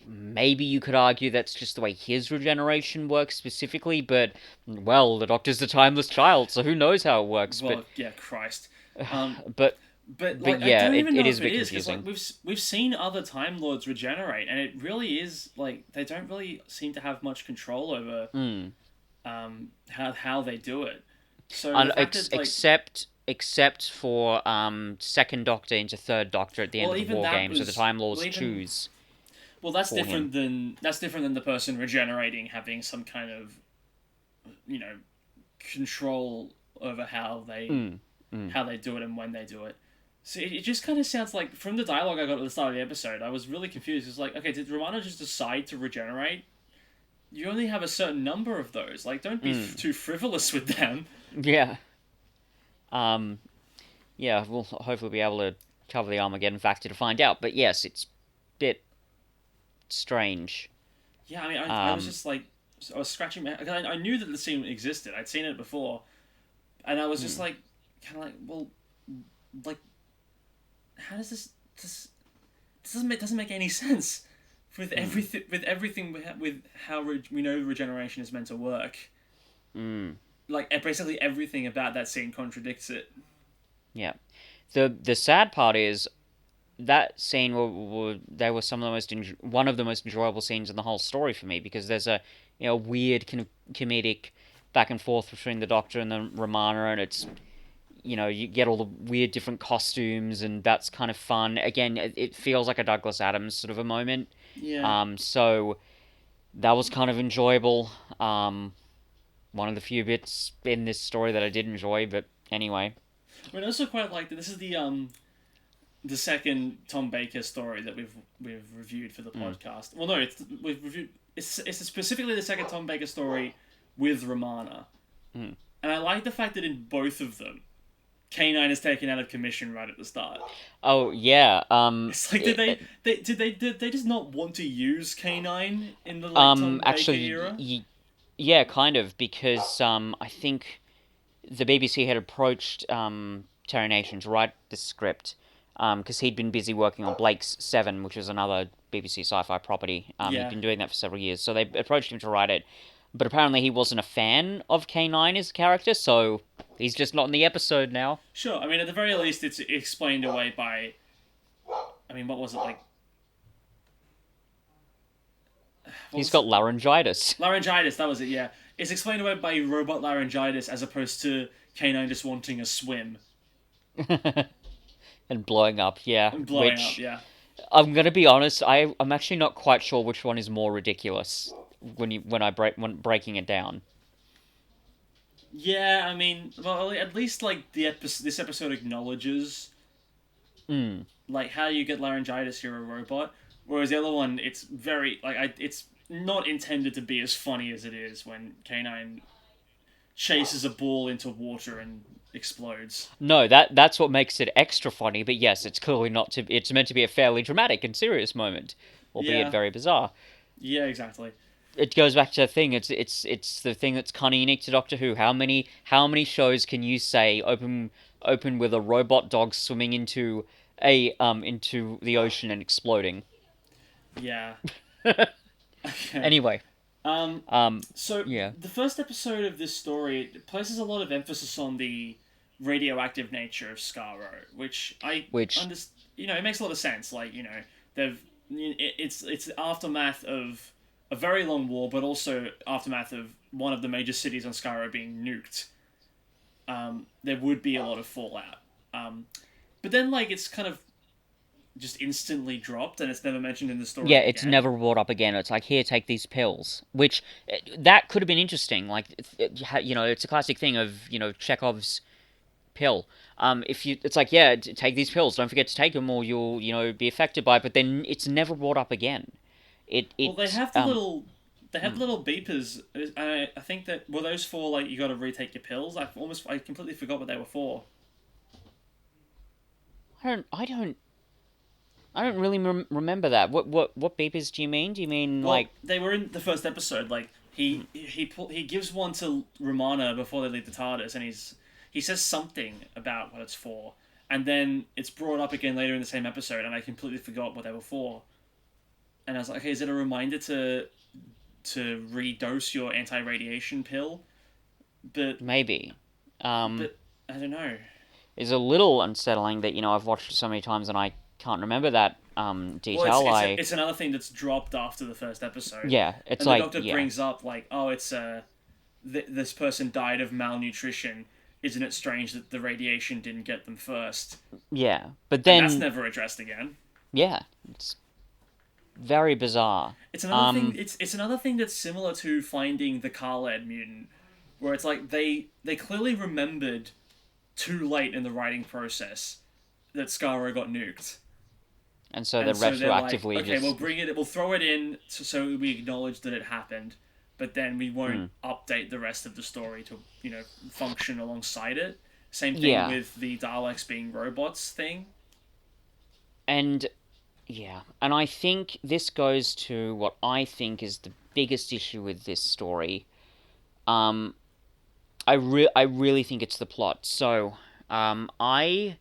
Maybe you could argue that's just the way his regeneration works specifically, but well, the Doctor's the timeless child, so who knows how it works? But Well, yeah, Christ. Um, but but but like I yeah, don't even it know is if a it bit is because like confusing. we've seen other Time Lords regenerate, and it really is like they don't really seem to have much control over Mm. how they do it. So the And fact that like except for second Doctor into third Doctor at the end well of the even War that Games, where the was Time well Lords even choose well that's for him. different than the person regenerating having some kind of you know control over Mm. Mm. how they do it and when they do it. So it just kind of sounds like from the dialogue I got at the start of the episode, I was really confused. It's like, okay, did Romana just decide to regenerate? You only have a certain number of those. Like, don't be Mm. too frivolous with them. Yeah. Um. Yeah. We'll hopefully be able to cover the Armageddon factor to find out. But yes, it's a bit strange. Yeah, I mean, I was Um. just like, I was scratching my. 'Cause I knew that the scene existed. I'd seen it before, and I was just Mm. like, kind of like, well, like, how does this doesn't make any sense with Mm. everything with how we know regeneration is meant to work. Mm. Like basically everything about that scene contradicts it. Yeah. The sad part is that scene they were some of the one of the most enjoyable scenes in the whole story for me because there's a weird kind of comedic back and forth between the Doctor and the Romana, and it's you get all the weird different costumes, and that's kind of fun. Again, it feels like a Douglas Adams sort of a moment. Yeah, So that was kind of enjoyable. One of the few bits in this story that I did enjoy, but anyway. I mean, I also quite like that. This is the second Tom Baker story that we've reviewed for the Mm. podcast. Well, no, we've reviewed. It's specifically the second Tom Baker story with Romana, Mm. and I like the fact that in both of them, K9 is taken out of commission right at the start. Oh yeah. It's like did they just not want to use K9 in the like Tom Baker Actually, era? yeah, kind of, because I think the BBC had approached Terry Nation to write the script because he'd been busy working on Blake's Seven, which is another BBC sci-fi property. He'd Yeah, been doing that for several years, so they approached him to write it. But apparently, he wasn't a fan of K9 as a character, so he's just not in the episode now. sure. I mean, at the very least, it's explained away by. I mean, what was it like? What He's was got it? laryngitis. Laryngitis. That was it. Yeah, it's explained away by robot laryngitis as opposed to K9 just wanting a swim And blowing up, yeah. and blowing up. Which Yeah. I'm gonna be honest, I'm actually not quite sure which one is more ridiculous when breaking it down. Yeah, I mean, well, at least like this episode acknowledges Mm. Like, how you get laryngitis, you're a robot. Whereas the other one, it's very it's not intended to be as funny as it is when K9 chases a ball into water and explodes. No, that's what makes it extra funny. But yes, it's clearly not to. It's meant to be a fairly dramatic and serious moment, albeit Yeah, very bizarre. yeah, exactly. It goes back to the thing. It's the thing that's kind of unique to Doctor Who. How many shows can you say open with a robot dog swimming into the ocean and exploding? Yeah. Okay. Anyway, Um. um, So yeah, the first episode of this story places a lot of emphasis on the radioactive nature of Skaro, which I which understand. It makes a lot of sense. Like, they've it's aftermath of a very long war, but also aftermath of one of the major cities on Skaro being nuked. There would be a lot of fallout. But then, like, it's kind of just instantly dropped, and it's never mentioned in the yeah, story it's again. never brought up again. It's like, here, take these pills, which that could have been interesting. Like, it's a classic thing of Chekhov's pill. If you, it's like, yeah, take these pills. Don't forget to take them, or you'll be affected by it. But then it's never brought up again. It Well, they it have the little beepers. I think that were those for, like, you got to retake your pills. I completely forgot what they were for. I don't really remember that. What beepers do you mean? Do you mean like? Well, they were in the first episode. Like, he gives one to Romana before they leave the TARDIS, and he says something about what it's for, and then it's brought up again later in the same episode, and I completely forgot what they were for. And I was like, okay, is it a reminder to redose your anti-radiation pill? But Maybe. Um, but I don't know. is a little unsettling that I've watched it so many times and I can't remember that Well, it's detail. it's it's another thing that's dropped after the first episode, Yeah, it's and the like, Doctor yeah, brings up, like, oh, it's this person died of malnutrition. Isn't it strange that the radiation didn't get them first? yeah, but And that's then never addressed again. yeah, it's very bizarre. It's another thing. Um, It's another thing that's similar to finding the Khaled mutant, where it's like they clearly remembered too late in the writing process that Skaro got nuked. and so they're And so they're like, retroactively okay, we'll just bring it, we'll throw it in so we acknowledge that it happened, but then we won't update the rest of the story to, function alongside it. Same thing yeah, with the Daleks being robots thing. and yeah, and I think this goes to what I think is the biggest issue with this story. Um, I really think it's the plot. So, I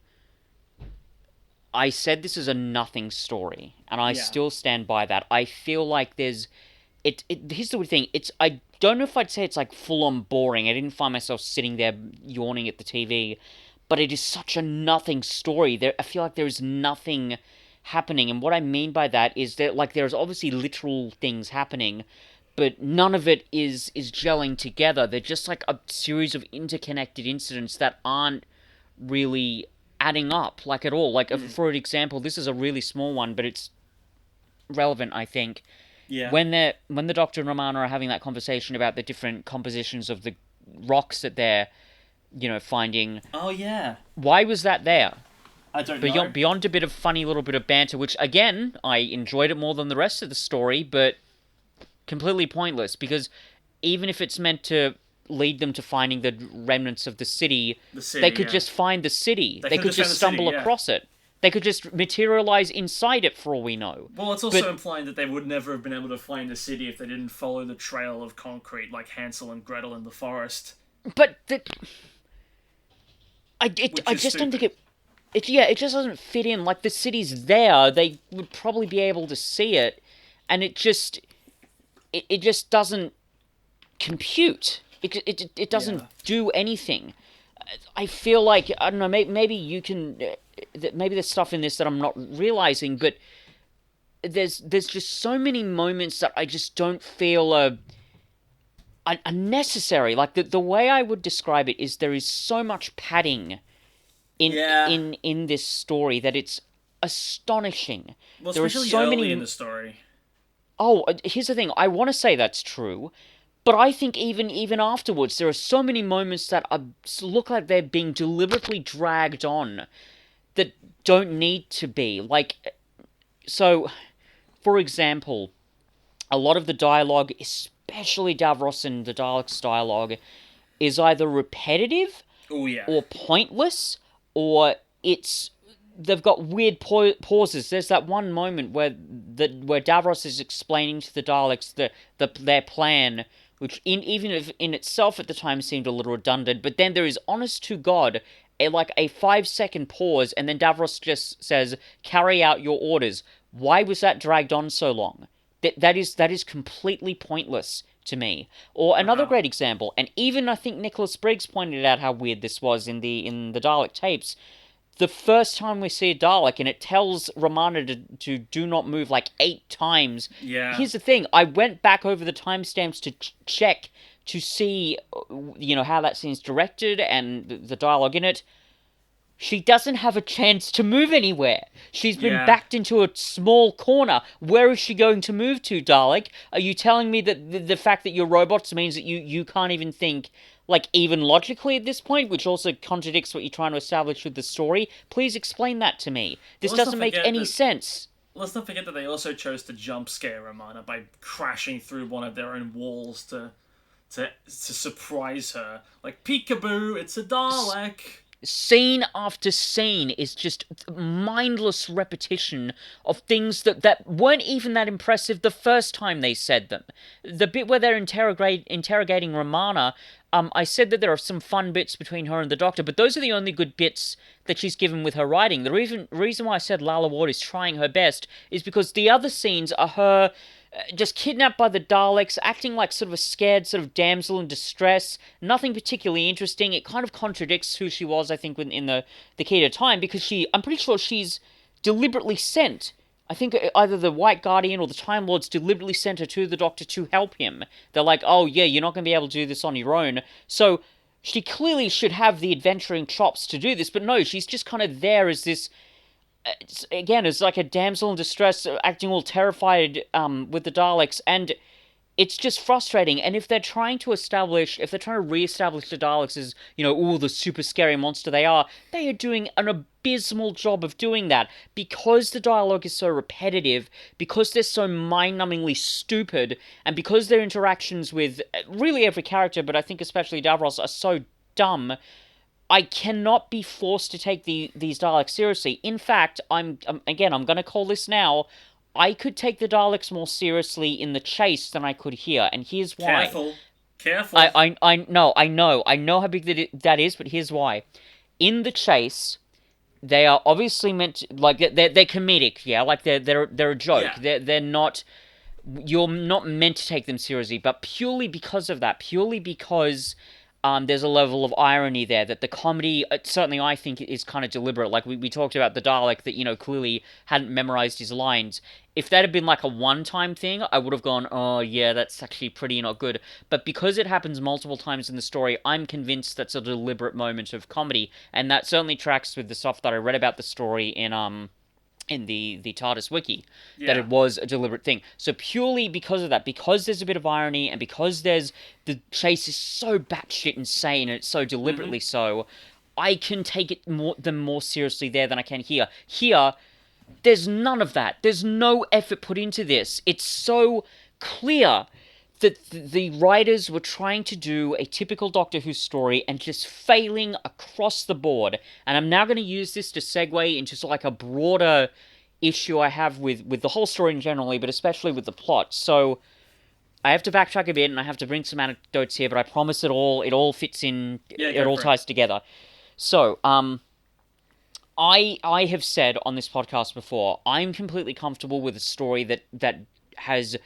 said this is a nothing story, and I Yeah. still stand by that. I feel like there's here's the weird thing. I don't know if I'd say it's like full on boring. I didn't find myself sitting there yawning at the TV, but it is such a nothing story. I feel like there's nothing happening, and what I mean by that is that, like, there's obviously literal things happening, but none of it is gelling together. They're just like a series of interconnected incidents that aren't really adding up, like, at all. Like, Mm. for example, this is a really small one, but it's relevant, I think. Yeah. When the Doctor and Romana are having that conversation about the different compositions of the rocks that they're finding, Oh yeah. why was that there? I don't know. Beyond a bit of funny little bit of banter, which again I enjoyed it more than the rest of the story, but completely pointless, because even if it's meant to lead them to finding the remnants of the city, The they city. could Yeah. just find the city. They They could could just found just the city. stumble Yeah. across it. They could just materialize inside it for all we know. Well, it's also But implying that they would never have been able to find the city if they didn't follow the trail of concrete like Hansel and Gretel in the forest, but which I is just don't think stupid. it just doesn't fit in. Like, the city's there, they would probably be able to see it, and it just doesn't compute. It doesn't Yeah. do anything. I feel like, I don't know. Maybe you can. Maybe there's stuff in this that I'm not realizing, but there's just so many moments that I just don't feel are necessary. Like, the way I would describe it is there is so much padding in Yeah. in this story that it's astonishing. Well, There are especially so early in many. the story. Oh, here's the thing. I want to say that's true, but I think even afterwards, there are so many moments that look like they're being deliberately dragged on. that don't need to be. Like, so, for example, a lot of the dialogue, especially Davros and the Daleks' dialogue, is either repetitive Oh yeah. or pointless, or it's they've got weird pauses. There's that one moment where Davros is explaining to the Daleks their plan, which even if in itself at the time seemed a little redundant, but then there is, honest to God, a 5 second pause, and then Davros just says, "Carry out your orders." Why was that dragged on so long? That is completely pointless to me. Or another Uh-huh. great example, and even I think Nicholas Briggs pointed out how weird this was in the Dalek tapes. The first time we see a Dalek, and it tells Romana to do not move like 8 times. Yeah. Here's the thing: I went back over the timestamps to check to see, how that scene's directed and the dialogue in it. She doesn't have a chance to move anywhere. She's been Yeah. backed into a small corner. Where is she going to move to, Dalek? Are you telling me that the fact that you're robots means that you can't even think, like, even logically at this point, which also contradicts what you're trying to establish with the story? Please explain that to me. Well, This doesn't make any sense. let's not forget that they also chose to jump scare Romana by crashing through one of their own walls to surprise her. Like, peekaboo, it's a Dalek. Scene after scene is just mindless repetition of things that weren't even that impressive the first time they said them. The bit where they're interrogating Romana, I said that there are some fun bits between her and the Doctor, but those are the only good bits that she's given with her writing. The reason why I said Lalla Ward is trying her best is because the other scenes are her just kidnapped by the Daleks, acting like sort of a scared sort of damsel in distress. Nothing particularly interesting. It kind of contradicts who she was, I think, in the Key to Time, because I'm pretty sure she's deliberately sent. I think either the White Guardian or the Time Lords deliberately sent her to the Doctor to help him. They're like, oh yeah, you're not going to be able to do this on your own. So she clearly should have the adventuring chops to do this, but no, she's just kind of there as this, it's like a damsel in distress, acting all terrified with the Daleks, and it's just frustrating. And if they're trying to re-establish the Daleks as, the super scary monster they are doing an abysmal job of doing that, because the dialogue is so repetitive, because they're so mind-numbingly stupid, and because their interactions with really every character, but I think especially Davros, are so dumb. I cannot be forced to take these Daleks seriously. In fact, I'm going to call this now. I could take the Daleks more seriously in the chase than I could here, and here's why. Careful. I know how big that is, but here's why. In the chase, they are obviously meant to, like, they're comedic, yeah, like they're a joke. Yeah. They're not. You're not meant to take them seriously, but purely because of that, purely because there's a level of irony there that the comedy, certainly I think, is kind of deliberate. Like we talked about the Dalek that, clearly hadn't memorized his lines. If that had been like a one-time thing, I would have gone, oh yeah, that's actually pretty not good. But because it happens multiple times in the story, I'm convinced that's a deliberate moment of comedy, and that certainly tracks with the stuff that I read about the story in the TARDIS wiki, that Yeah. it was a deliberate thing. So purely because of that, because there's a bit of irony, and because the chase is so batshit insane, and it's so deliberately so, I can take them more seriously there than I can here. Here, there's none of that. There's no effort put into this. It's so clear that the writers were trying to do a typical Doctor Who story and just failing across the board. And I'm now going to use this to segue into like a broader issue I have with the whole story in generally, but especially with the plot. So I have to backtrack a bit, and I have to bring some anecdotes here, but I promise it all fits in, Yeah, it go all for it. ties together. So, I have said on this podcast before, I'm completely comfortable with a story that has,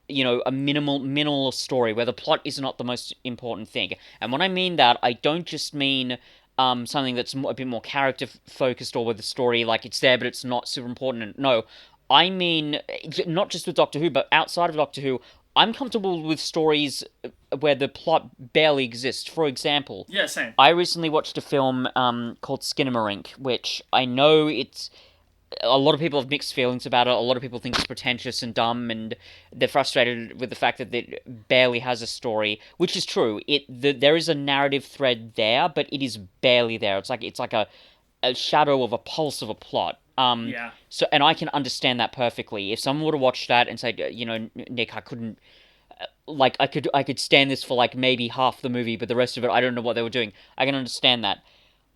a minimal story where the plot is not the most important thing. And when I mean that, I don't just mean something that's a bit more character focused, or with the story like it's there but it's not super important. No, I mean not just with Doctor Who, but outside of Doctor Who. I'm comfortable with stories where the plot barely exists. For example, Yeah, same. I recently watched a film called Skinamarink, which I know it's a lot of people have mixed feelings about it. A lot of people think it's pretentious and dumb, and they're frustrated with the fact that it barely has a story, which is true. There is a narrative thread there, but it is barely there. It's like a shadow of a pulse of a plot. Yeah. So, and I can understand that perfectly. If someone would have watched that and said, Nick, I couldn't, like, I could stand this for like maybe half the movie, but the rest of it, I don't know what they were doing. I can understand that.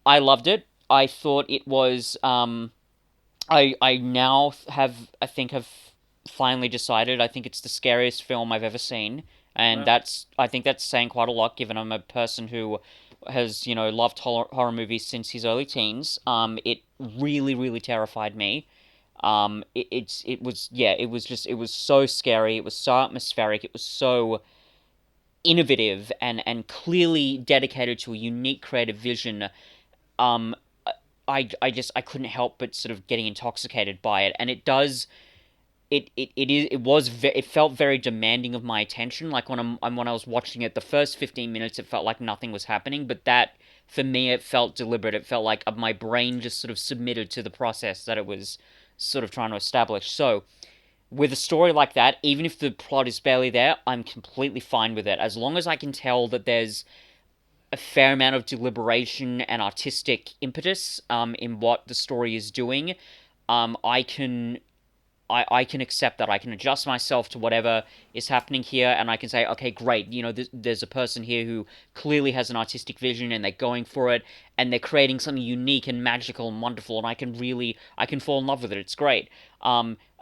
I loved it. I thought it was. I now I think have finally decided. I think it's the scariest film I've ever seen, and Well, I think that's saying quite a lot, given I'm a person who has loved horror movies since his early teens. It really really terrified me. It was, yeah, it was so scary. It was so atmospheric. It was so innovative and clearly dedicated to a unique creative vision. Um, I couldn't help but sort of getting intoxicated by it, and it does it felt very demanding of my attention. Like when I was watching it, the first 15 minutes, it felt like nothing was happening, but that, for me, it felt deliberate. It felt like my brain just sort of submitted to the process that it was sort of trying to establish. So with a story like that, even if the plot is barely there, I'm completely fine with it, as long as I can tell that there's a fair amount of deliberation and artistic impetus in what the story is doing. I can I can accept that. I can adjust myself to whatever is happening here, and I can say, okay, great. There's a person here who clearly has an artistic vision, and they're going for it, and they're creating something unique and magical and wonderful, and I can fall in love with it. It's great.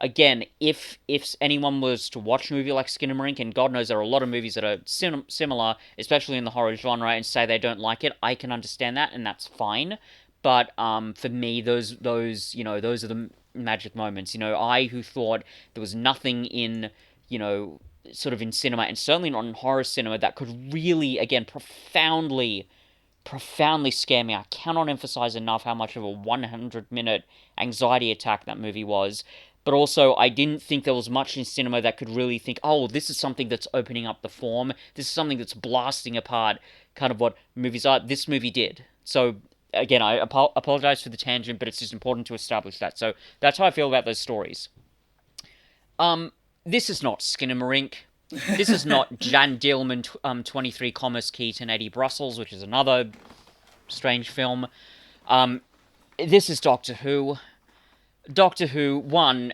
Again, if anyone was to watch a movie like Skinamarink, and God knows there are a lot of movies that are similar, especially in the horror genre, and say they don't like it, I can understand that, and that's fine. But for me, those are the magic moments. I who thought there was nothing in, sort of in cinema, and certainly not in horror cinema, that could really, again, profoundly scare me. I cannot emphasize enough how much of a 100-minute anxiety attack that movie was. But also, I didn't think there was much in cinema that could really think, oh, this is something that's opening up the form. This is something that's blasting apart kind of what movies are. This movie did. So, again, I apologize for the tangent, but it's just important to establish that. So, that's how I feel about those stories. Um, this is not Skinamarink. This is not Jan Dillman, 23 Commerce Keaton, Eddie Brussels, which is another strange film. Um, this is Doctor Who. Doctor Who, one,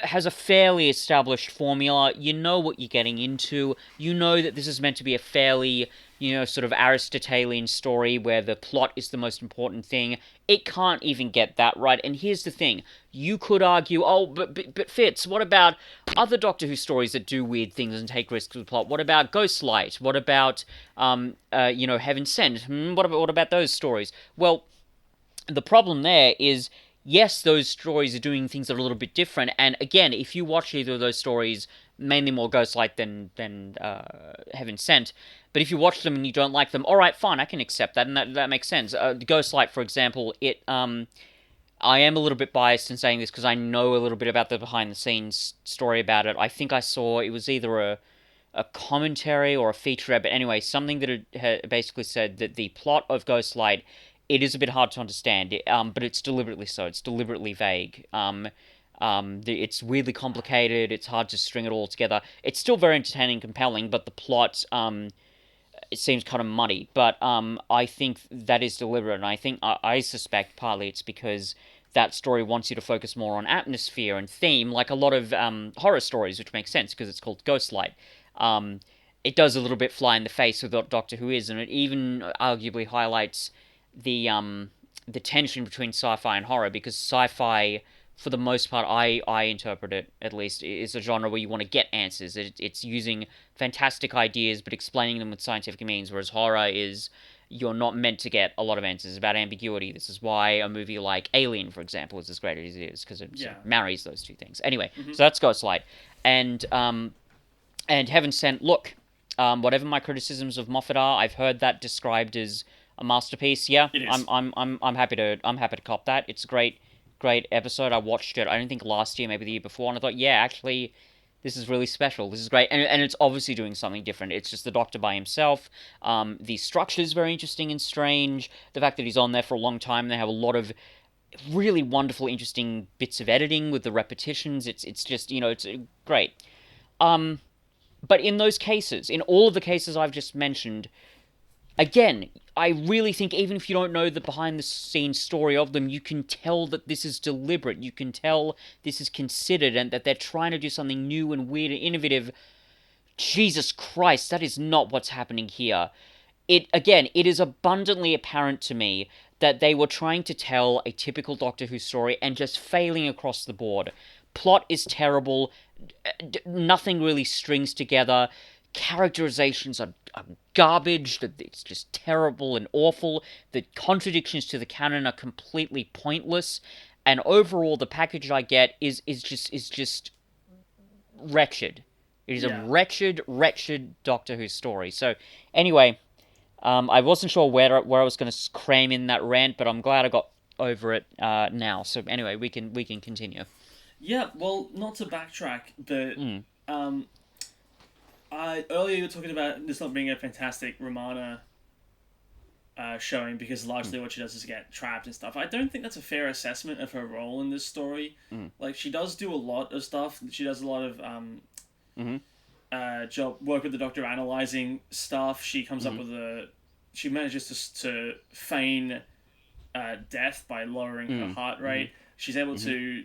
has a fairly established formula. You know what you're getting into. You know that this is meant to be a fairly, sort of Aristotelian story where the plot is the most important thing. It can't even get that right. And here's the thing. You could argue, oh, but Fitz, what about other Doctor Who stories that do weird things and take risks with the plot? What about Ghostlight? What about, Heaven Sent? What about those stories? Well, the problem there is, yes, those stories are doing things that are a little bit different. And again, if you watch either of those stories, mainly more Ghostlight than Heaven Sent, but if you watch them and you don't like them, all right, fine, I can accept that, and that makes sense. Ghostlight, for example, I am a little bit biased in saying this because I know a little bit about the behind the scenes story about it. I think I saw it was either a commentary or a featurette, but anyway, something that had basically said that the plot of Ghostlight, it is a bit hard to understand, but it's deliberately so. It's deliberately vague. It's weirdly complicated. It's hard to string it all together. It's still very entertaining and compelling, but the plot, it seems kind of muddy. But I think that is deliberate, and I suspect partly it's because that story wants you to focus more on atmosphere and theme, like a lot of horror stories, which makes sense because it's called Ghostlight. Um, it does a little bit fly in the face with what Doctor Who is, and it even arguably highlights the tension between sci-fi and horror, because sci-fi, for the most part, I interpret it, at least, is a genre where you want to get answers. It's using fantastic ideas but explaining them with scientific means, whereas horror is, you're not meant to get a lot of answers. It's about ambiguity. This is why a movie like Alien, for example, is as great as it is, because it sort of marries those two things. Anyway, so that's Ghostlight. And Heaven Sent, look, whatever my criticisms of Moffat are, I've heard that described as a masterpiece. Yeah, It is. I'm happy to cop that. It's a great episode. I watched it, I don't think last year, maybe the year before, and I thought, yeah, actually, this is really special. This is great, and it's obviously doing something different. It's just the Doctor by himself. The structure is very interesting and strange. The fact that he's on there for a long time, and they have a lot of really wonderful, interesting bits of editing with the repetitions. It's just, it's great. But in those cases, in all of the cases I've just mentioned, again, I really think even if you don't know the behind the scenes story of them, you can tell that this is deliberate. You can tell this is considered and that they're trying to do something new and weird and innovative. Jesus Christ, that is not what's happening here. It is abundantly apparent to me that they were trying to tell a typical Doctor Who story and just failing across the board. Plot is terrible. Nothing really strings together. Characterizations are garbage. It's just terrible and awful. The contradictions to the canon are completely pointless. And overall, the package I get is just wretched. It is a Yeah. wretched Doctor Who story. So, anyway, I wasn't sure where I was going to cram in that rant, but I'm glad I got over it now. So anyway, we can continue. Yeah, well, not to backtrack, but Mm, um, earlier you were talking about this not being a fantastic Romana showing because mm, largely what she does is get trapped and stuff. I don't think that's a fair assessment of her role in this story. mm, Like she does do a lot of stuff. She does a lot of mm-hmm, job work with the Doctor analyzing stuff. She comes up mm-hmm, with she manages to feign death by lowering her mm, heart mm-hmm, rate. She's able mm-hmm, to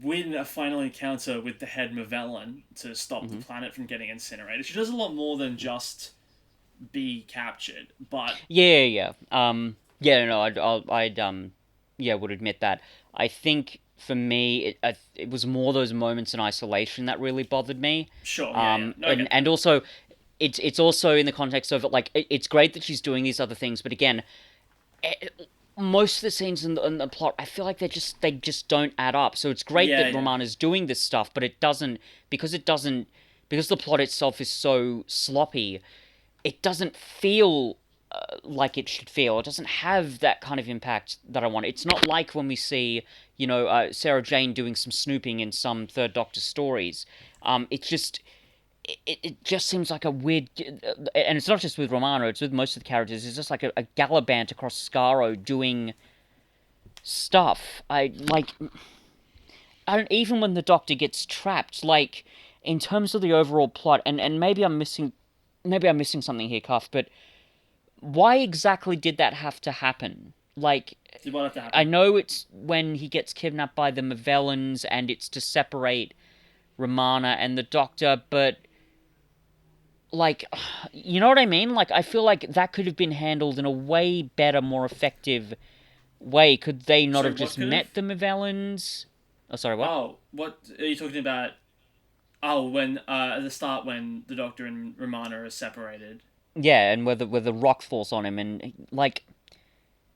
win a final encounter with the head Mavellan to stop the mm-hmm. planet from getting incinerated. She does a lot more than just be captured, but Yeah. No, yeah, would admit that. I think for me, it was more those moments in isolation that really bothered me. sure, yeah. No, I get And that. also, it's also in the context of like it's great that she's doing these other things, but again, most of the scenes in the plot, I feel like they just don't add up. So it's great Yeah, that yeah. Romana's doing this stuff, but it doesn't because the plot itself is so sloppy. It doesn't feel like it should feel. It doesn't have that kind of impact that I want. It's not like when we see, Sarah Jane doing some snooping in some Third Doctor stories. It's just it just seems like a weird, and it's not just with Romano. It's with most of the characters. It's just like a gallivant across Skaro doing stuff. I don't even when the Doctor gets trapped. Like in terms of the overall plot, and maybe I'm missing something here, Cuff. But why exactly did that have to happen? Like, Did what have to I happen? know it's when he gets kidnapped by the Mavellans and it's to separate Romana and the Doctor, but like, you know what I mean? Like, I feel like that could have been handled in a way better, more effective way. Could they not Sorry, have what just could have? met the Mavellans? Oh, sorry, what? Oh, what are you talking about? Oh, when at the start when the Doctor and Romana are separated. Yeah, and with the rock falls on him, and like,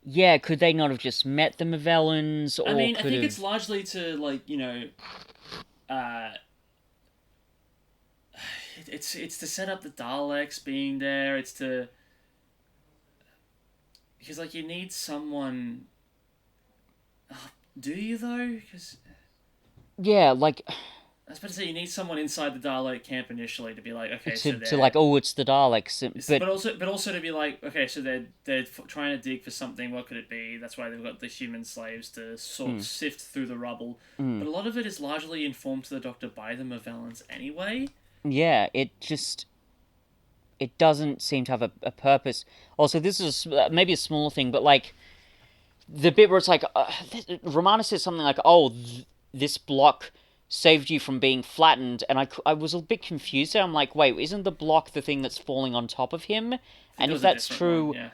yeah, could they not have just met the Mavellans, I or mean, I could think it's have? largely to uh, it's to set up the Daleks being there. It's to because like you need someone. Do you though? Because Yeah, like I was about to say you need someone inside the Dalek camp initially to be like, okay, so to like, oh, it's the Daleks, but but also to be like, okay, so they're trying to dig for something. What could it be? That's why they've got the human slaves to sort mm, sift through the rubble. mm, But a lot of it is largely informed to the Doctor by the Mavellans anyway. yeah, it doesn't seem to have a purpose. Also, this is maybe a smaller thing, but like the bit where it's like Romana says something like, "Oh, this block saved you from being flattened," and I was a bit confused there. I'm like, "Wait, isn't the block the thing that's falling on top of him?" I think And there if was a that's different one. true, Yeah,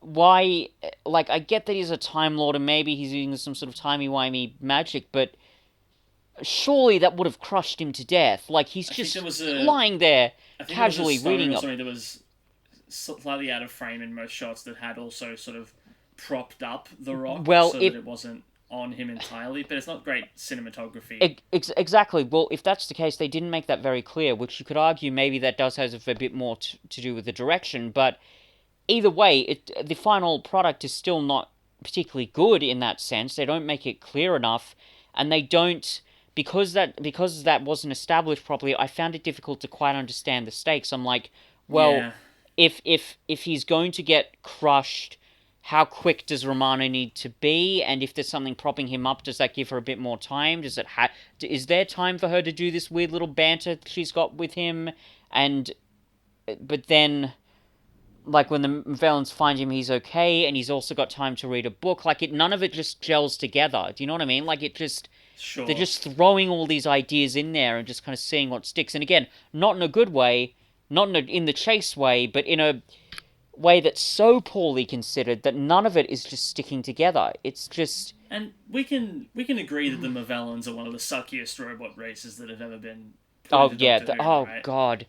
why? Like, I get that he's a Time Lord and maybe he's using some sort of timey wimey magic, but surely that would have crushed him to death. Like he's I think there just was a lying there I think there was a casually stone reading or up. something that was slightly out of frame in most shots that had also sort of propped up the rock Well, so that if it wasn't on him entirely. But it's not great cinematography. exactly. Well, if that's the case, they didn't make that very clear, which you could argue maybe that does have a bit more to do with the direction. But either way, the final product is still not particularly good in that sense. They don't make it clear enough, and they don't because that wasn't established properly. I found it difficult to quite understand the stakes. I'm like, well, Yeah, if he's going to get crushed, how quick does Romana need to be? And if there's something propping him up, does that give her a bit more time? Is there time for her to do this weird little banter she's got with him? And but then like when the villains find him, he's okay, and he's also got time to read a book. Like none of it just gels together. Do you know what I mean? Like they're Sure. just throwing all these ideas in there and just kind of seeing what sticks. And again, not in a good way, not in the chase way, but in a way that's so poorly considered that none of it is just sticking together. It's just And we can agree that the Movellans are one of the suckiest robot races that have ever been put oh into yeah, Doctor Who, oh right? god,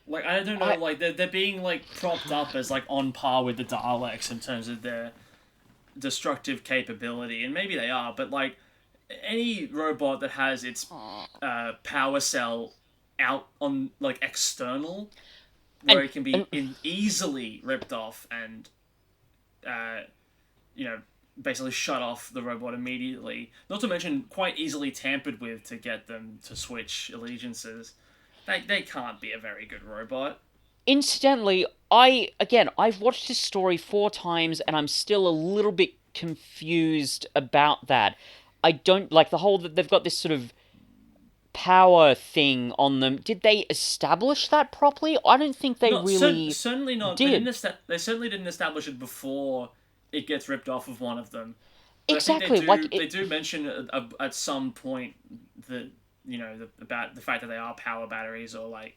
Like I don't know, I like they're being like propped up as like on par with the Daleks in terms of their destructive capability, and maybe they are, but like any robot that has its power cell out on like external, where and it can be and easily ripped off and uh, you know basically shut off the robot immediately. Not to mention quite easily tampered with to get them to switch allegiances. They can't be a very good robot. incidentally, I've watched this story 4 times and I'm still a little bit confused about that. I don't like the whole that they've got this sort of power thing on them. Did they establish that properly? I don't think they Not really certainly not. They didn't. did. They certainly didn't establish it before it gets ripped off of one of them. But I think they Exactly, do. like They it. do mention at some point that about the fact that they are power batteries or like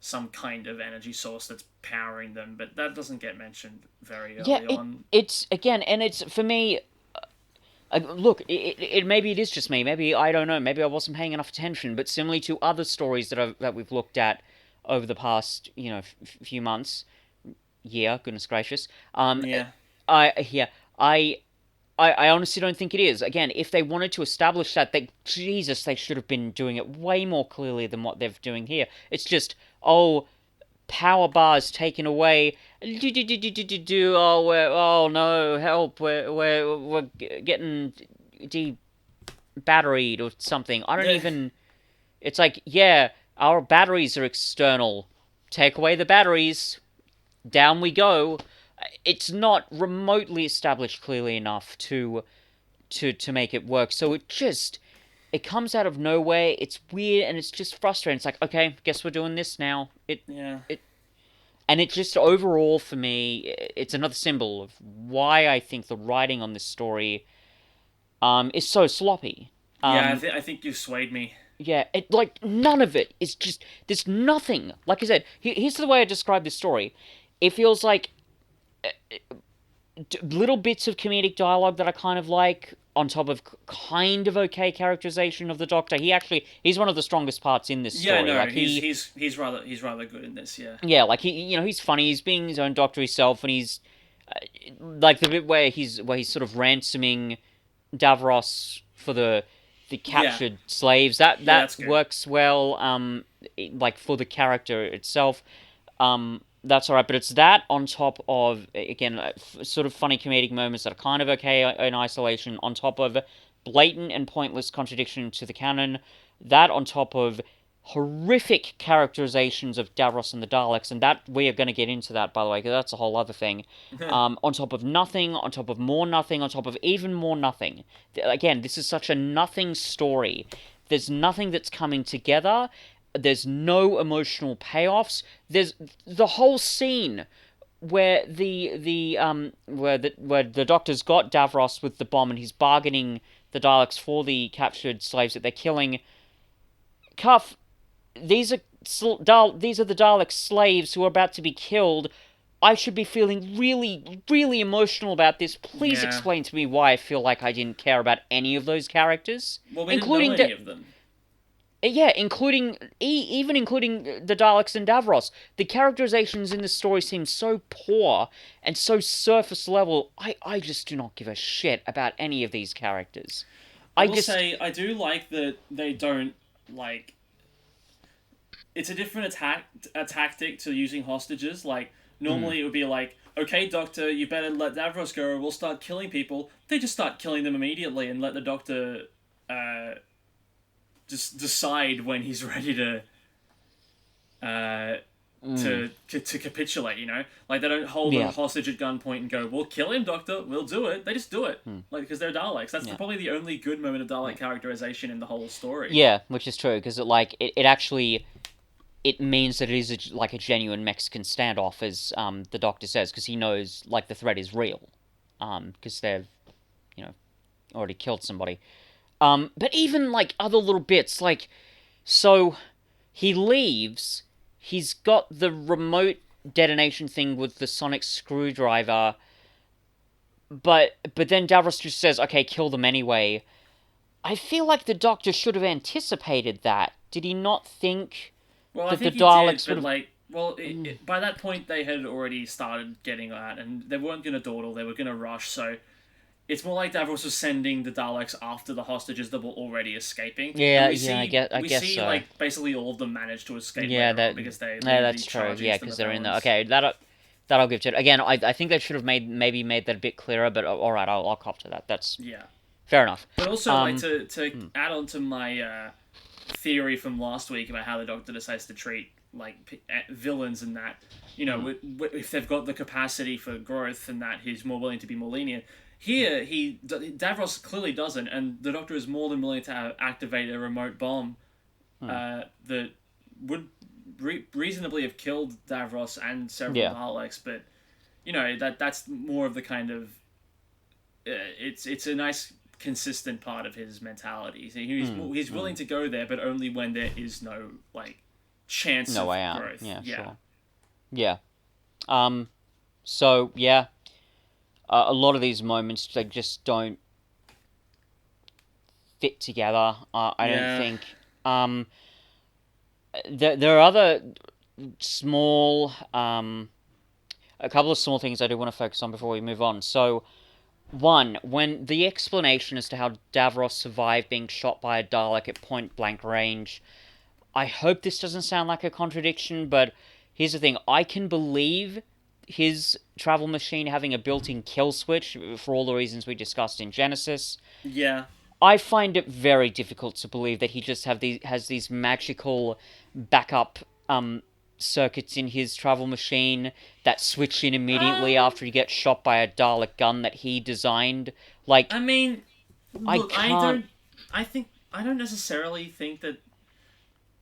some kind of energy source that's powering them. But that doesn't get mentioned very Yeah, early on. it's again, and it's for me. Look, maybe it is just me. Maybe I don't know. Maybe I wasn't paying enough attention. But similarly to other stories that we've looked at over the past few months, year, goodness gracious. Yeah. Yeah, I I honestly don't think it is. Again, if they wanted to establish that, they should have been doing it way more clearly than what they're doing here. It's just, oh, power bars taken away. Oh no, help! We're getting batteried or something. I don't even. It's like, yeah, our batteries are external. Take away the batteries. Down we go. It's not remotely established clearly enough to make it work. So it comes out of nowhere. It's weird and it's just frustrating. It's like, okay, guess we're doing this now. Yeah. It and it just overall for me, it's another symbol of why I think the writing on this story is so sloppy. Yeah. Um, I think you swayed me. yeah, it like none of it is just there's nothing. Like I said, here's the way I describe this story. It feels like little bits of comedic dialogue that I kind of like, on top of kind of okay characterization of the Doctor. He's one of the strongest parts in this Yeah. story. No. Like He's rather good in this. Yeah. yeah, like he's funny. He's being his own Doctor himself, and he's like the bit where he's sort of ransoming Davros for the Yeah. captured slaves. That Yeah. that That's good. works well. Like for the character itself. That's all right, but it's that on top of again sort of funny comedic moments that are kind of okay in isolation, on top of blatant and pointless contradiction to the canon. That on top of horrific characterizations of Davros and the Daleks, and that we are going to get into that by the way, because that's a whole other thing. On top of nothing, on top of more nothing, on top of even more nothing. Again, this is such a nothing story. There's nothing that's coming together. There's no emotional payoffs. There's the whole scene where the Doctor's got Davros with the bomb and he's bargaining the Daleks for the captured slaves that they're killing. Cuff, these are these are the Dalek slaves who are about to be killed. I should be feeling really, really emotional about this. Please Yeah. explain to me why I feel like I didn't care about any of those characters, Well, we didn't know including any of them. yeah, even including the Daleks and Davros. The characterizations in this story seem so poor and so surface level. I just do not give a shit about any of these characters. I I will just say I do like that they don't like. It's a different a tactic to using hostages. Like normally it would be like, okay, Doctor, you better let Davros go, or we'll start killing people. They just start killing them immediately and let the Doctor uh, just decide when he's ready uh, to capitulate. Like they don't hold a yeah hostage at gunpoint and go, "We'll kill him, Doctor. We'll do it." They just do it, like because they're Daleks. That's yeah probably the only good moment of Dalek characterization in the whole story. yeah, which is true because it actually it means that it is like a genuine Mexican standoff, as the Doctor says, because he knows like the threat is real, because they've you know already killed somebody. But even like other little bits, like so he leaves. He's got the remote detonation thing with the sonic screwdriver, but then Davros just says, "Okay, kill them anyway." I feel like the Doctor should have anticipated that. Did he not think Well, I that the think he did, Daleks would but have? like, well, by that point they had already started getting that, and they weren't going to dawdle. They were going to rush. So it's more like Davros was sending the Daleks after the hostages that were already escaping, and Yeah, we yeah, see I we guess see so. like basically all of them manage to escape Yeah, later on that because they yeah, leave the that's true. charging Yeah, into the because they're in the Bellons. okay. That I'll give to it. Again, I think they should have maybe made that a bit clearer. But all right, I'll cop to that. That's Yeah, fair enough. but also like Um, to add on to my theory from last week about how the Doctor decides to treat like villains and that, if they've got the capacity for growth and that he's more willing to be more lenient. Here, Davros clearly doesn't, and the Doctor is more than willing to activate a remote bomb that would reasonably have killed Davros and several yeah. Daleks. But that's more of the kind of it's a nice consistent part of his mentality. So he's willing to go there, but only when there is no like chance No of way out. growth. Yeah, Yeah. sure. Yeah. So yeah, a lot of these moments they just don't fit together. I don't Yeah. think. There are other small, a couple of small things I do want to focus on before we move on. So, one, when the explanation as to how Davros survived being shot by a Dalek at point blank range, I hope this doesn't sound like a contradiction, but here's the thing: I can believe his travel machine having a built-in kill switch for all the reasons we discussed in Genesis. Yeah. I find it very difficult to believe that he just has these magical backup circuits in his travel machine that switch in immediately Um. after he gets shot by a Dalek gun that he designed. Like I mean, I look, I can't. don't. I don't necessarily think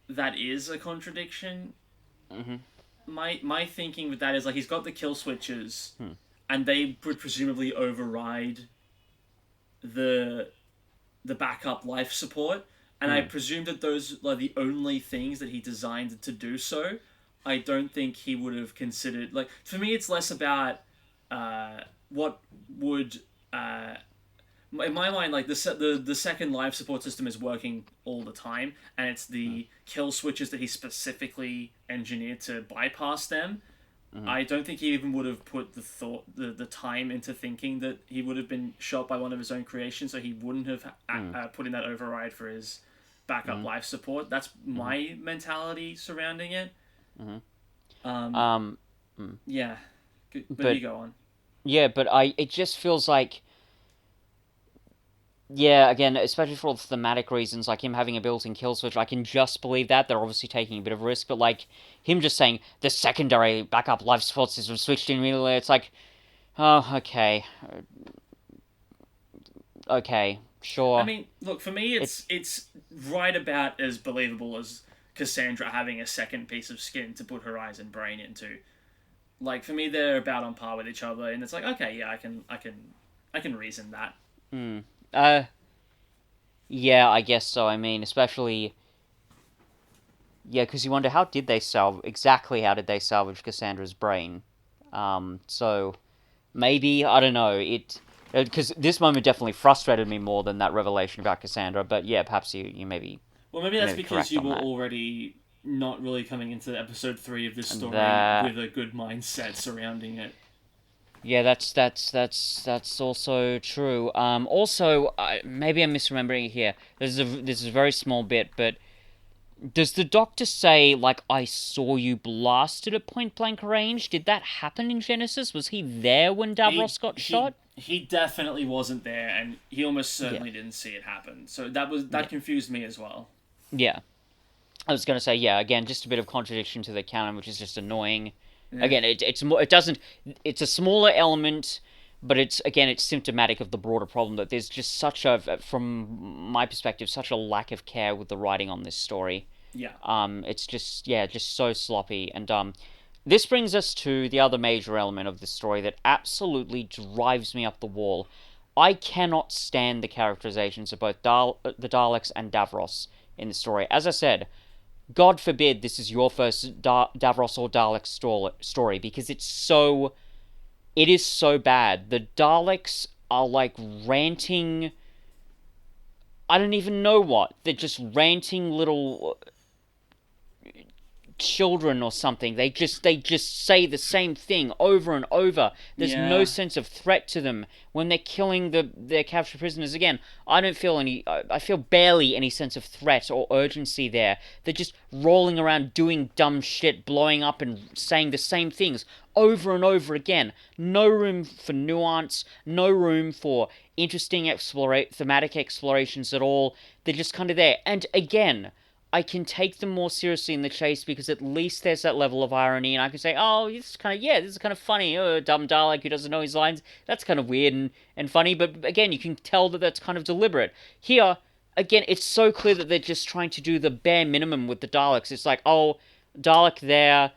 that is a contradiction. Mhm. My thinking with that is like he's got the kill switches, and they would presumably override the backup life support, and I presume that those are the only things that he designed to do so. I don't think he would have considered like for me it's less about what would in my mind like the second life support system is working all the time, and it's the kill switches that he specifically engineered to bypass them. I don't think he even would have put the time into thinking that he would have been shot by one of his own creations, so he wouldn't have put in that override for his backup life support. That's my mentality surrounding it. Um, Yeah, but but you go on. yeah, but it just feels like yeah, again, especially for all the thematic reasons, like him having a built-in kill switch, I can just believe that. They're obviously taking a bit of risk, but like him just saying the secondary backup life support system switched in immediately, it's like, oh, okay, okay, I sure. mean, look, for me, It's it's right about as believable as Cassandra having a second piece of skin to put her eyes and brain into. Like for me, they're about on par with each other, and it's like, okay, yeah, I can reason that. uh, yeah, I guess so. I mean, especially yeah, because you wonder how did they salvage Cassandra's brain? So maybe I don't know it because this moment definitely frustrated me more than that revelation about Cassandra. But yeah, perhaps Well, maybe you that's may be because correct you on were that. already not really coming into episode 3 of this And story that with a good mindset surrounding it. yeah, that's also true. Also, maybe I'm misremembering it here. This is a very small bit, but does the Doctor say like I saw you blasted at point blank range? Did that happen in Genesis? Was he there when He Davros got he shot? he definitely wasn't there, and he almost Yeah, certainly didn't see it happen. So that yeah, confused me as well. yeah. I was gonna say yeah. Again, just a bit of contradiction to the canon, which is just annoying. Yeah. Again, it's more. It doesn't. It's a smaller element, but it's symptomatic of the broader problem that there's just from my perspective, such a lack of care with the writing on this story. Yeah. It's just, yeah, just so sloppy. And this brings us to the other major element of the story that absolutely drives me up the wall. I cannot stand the characterizations of both the Daleks and Davros in the story. As I said, God forbid this is your first Davros or Dalek story, because it is so bad. The Daleks are like ranting. I don't even know what. They're just ranting little children or something. They just say the same thing over and over. There's no Yeah. sense of threat to them when they're killing their captured prisoners. Again, I don't feel any. I feel barely any sense of threat or urgency there. They're just rolling around doing dumb shit, blowing up and saying the same things over and over again. No room for nuance. No room for interesting thematic explorations at all. They're just kind of there. And again, I can take them more seriously in the chase because at least there's that level of irony, and I can say, oh, this is kind of funny. Oh, a dumb Dalek who doesn't know his lines. That's kind of weird and funny, but again, you can tell that that's kind of deliberate. Here, again, it's so clear that they're just trying to do the bare minimum with the Daleks. It's like, oh, Dalek there,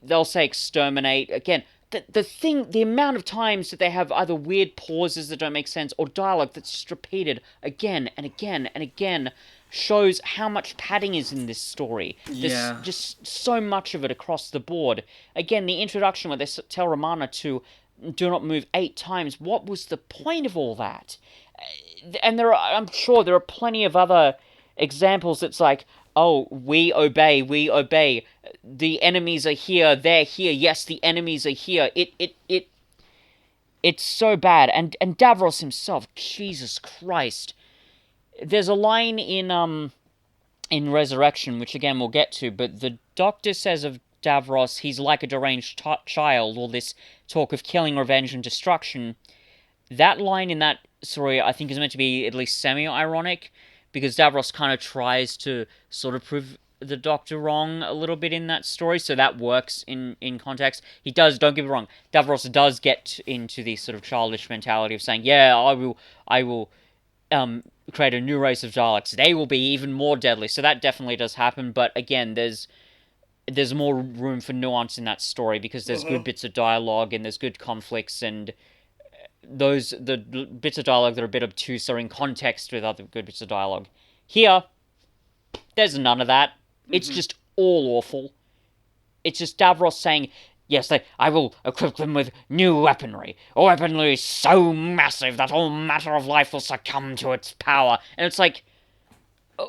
they'll say exterminate. Again, the amount of times that they have either weird pauses that don't make sense or dialogue that's just repeated again and again and again shows how much padding is in this story. There's Yeah. just so much of it across the board. Again, the introduction where they tell Romana to do not move 8 times. What was the point of all that? And I'm sure there are plenty of other examples that's like, oh, we obey. The enemies are here, they're here. Yes, the enemies are here. It's so bad. And Davros himself, Jesus Christ. There's a line in Resurrection, which again we'll get to, but the Doctor says of Davros, he's like a deranged child, all this talk of killing, revenge, and destruction. That line in that story, I think, is meant to be at least semi-ironic, because Davros kind of tries to sort of prove the Doctor wrong a little bit in that story, so that works in context. He does, don't get me wrong, Davros does get into this sort of childish mentality of saying, yeah, I will create a new race of Daleks. They will be even more deadly. So that definitely does happen. But again, there's more room for nuance in that story because there's Uh-huh. good bits of dialogue and there's good conflicts, and the bits of dialogue that are a bit obtuse are in context with other good bits of dialogue. Here, there's none of that. It's Mm-hmm. just all awful. It's just Davros saying, yes, I will equip them with new weaponry. A weaponry so massive that all matter of life will succumb to its power. And it's like,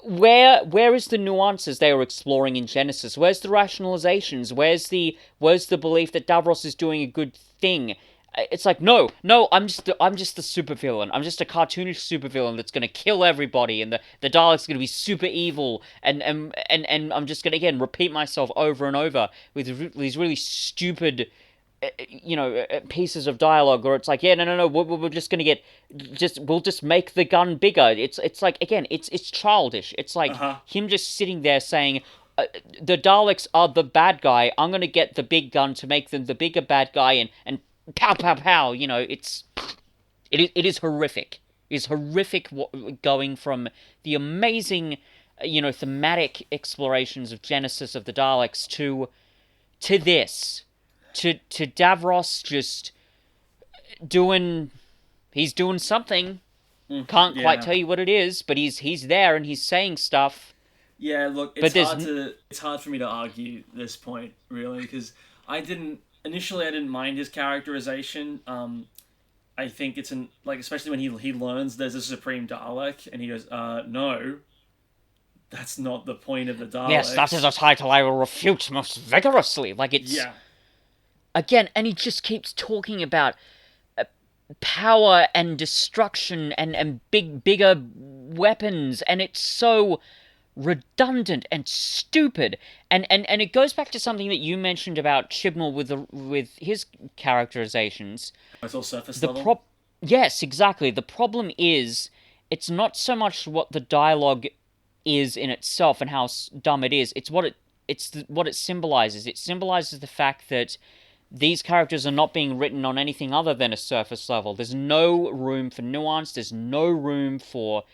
where is the nuances they were exploring in Genesis? Where's the rationalizations? Where's the belief that Davros is doing a good thing? It's like, no, I'm just the supervillain. I'm just a cartoonish supervillain that's gonna kill everybody, and the Daleks gonna be super evil, and I'm just gonna again repeat myself over and over with these really stupid pieces of dialogue, or it's like, yeah, no, we're just gonna we'll just make the gun bigger. It's like, again, it's childish. It's like Uh-huh. him just sitting there saying, the Daleks are the bad guy. I'm gonna get the big gun to make them the bigger bad guy, and pow pow pow. It is horrific. It's horrific going from the amazing, thematic explorations of Genesis of the Daleks to this, to Davros just doing he's doing something. Can't quite Yeah. tell you what it is, but he's there and he's saying stuff. Yeah, look, But it's hard for me to argue this point really because I didn't mind his characterization. I think it's like especially when he learns there's a supreme Dalek and he goes, no, that's not the point of the yes, that is Daleks. a title I will refute most vigorously. Like, it's Yeah. again, and he just keeps talking about power and destruction and bigger weapons, and it's so redundant and stupid. And it goes back to something that you mentioned about Chibnall with his characterizations. It's all surface The level. prop Yes, exactly. The problem is it's not so much what the dialogue is in itself and how dumb it is. What it symbolizes. It symbolizes the fact that these characters are not being written on anything other than a surface level. There's no room for nuance. There's no room for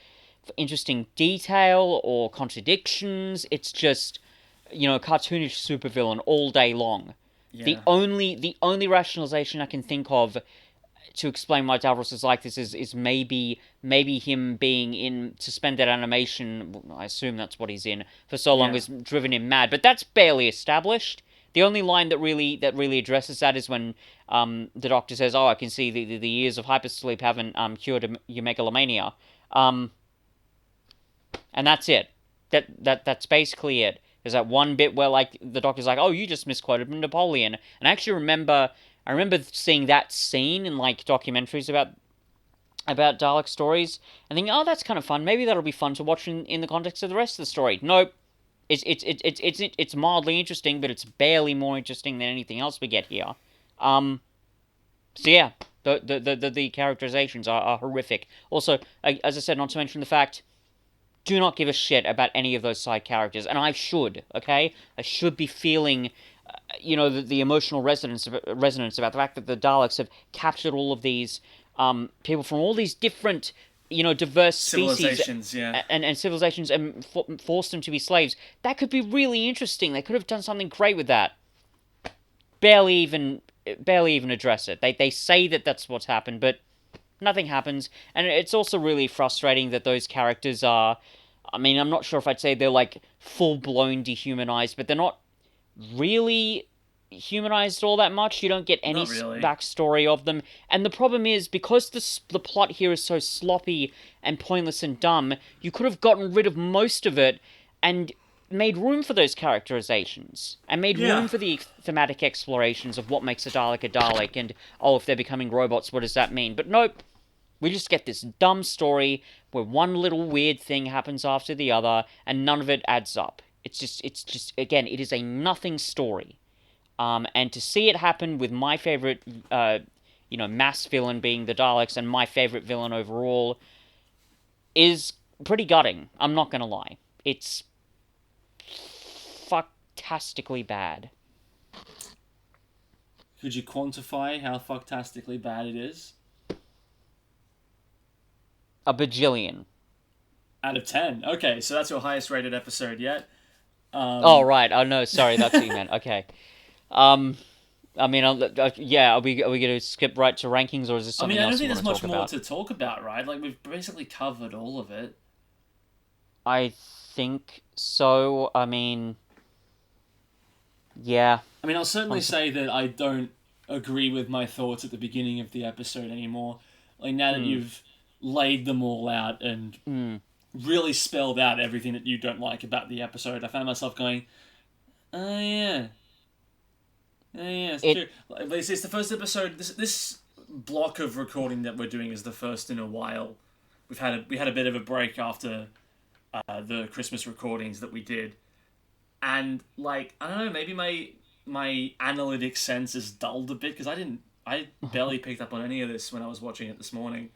interesting detail or contradictions. It's just, cartoonish supervillain all day long. The Yeah. only rationalization I can think of to explain why Davros is like this is maybe him being in suspended animation. I assume that's what he's in for so long Yeah. has driven him mad, but that's barely established. The only line that really addresses that is when the doctor says, "Oh, I can see the years of hypersleep haven't cured your megalomania," um, and that's it. That's basically it. There's that one bit where like the doctor's like, "Oh, you just misquoted Napoleon," and I remember seeing that scene in like documentaries about Dalek stories and thinking, "Oh, that's kind of fun. Maybe that'll be fun to watch in the context of the rest of the story." Nope. It's mildly interesting, but it's barely more interesting than anything else we get here. Um, so yeah, the characterizations are horrific. Also, as I said, not to mention the fact, do not give a shit about any of those side characters, and I should. Okay, I should be feeling, the emotional resonance about the fact that the Daleks have captured all of these people from all these different, diverse species Civilizations, yeah. and civilizations and forced them to be slaves. That could be really interesting. They could have done something great with that. Barely even, barely even address it. They say that that's what's happened, but nothing happens. And it's also really frustrating that those characters are. I mean, I'm not sure if I'd say they're like full blown dehumanized, but they're not really humanized all that much. You don't get any Not really. backstory of them. And the problem is, because the plot here is so sloppy and pointless and dumb, you could have gotten rid of most of it and made room for those characterizations and made Yeah. room for the thematic explorations of what makes a Dalek and, oh, if they're becoming robots, what does that mean? But nope, we just get this dumb story where one little weird thing happens after the other and none of it adds up. It's just again, it is a nothing story. And to see it happen with my favorite, mass villain being the Daleks and my favorite villain overall is pretty gutting. I'm not gonna lie. It's fucktastically bad. Could you quantify how fucktastically bad it is? A bajillion. Out of 10. Okay, so that's your highest rated episode yet. Oh, right. Oh, no, sorry, that's what you meant. Okay. Um, I mean, yeah, are we going to skip right to rankings, or is this I mean, something I don't else you think want there's to talk much more about? to talk about, right? Like, we've basically covered all of it. I think so. I mean, yeah. I mean, I'll I'm certainly su- say that I don't agree with my thoughts at the beginning of the episode anymore. Like, now that mm, you've laid them all out and mm. really spelled out everything that you don't like about the episode, I found myself going, oh, yeah. Oh, yeah, it's It. true. Like, it's the first episode. This block of recording that we're doing is the first in a while. We had a bit of a break after the Christmas recordings that we did, and like I don't know, maybe my analytic sense is dulled a bit because I barely picked up on any of this when I was watching it this morning.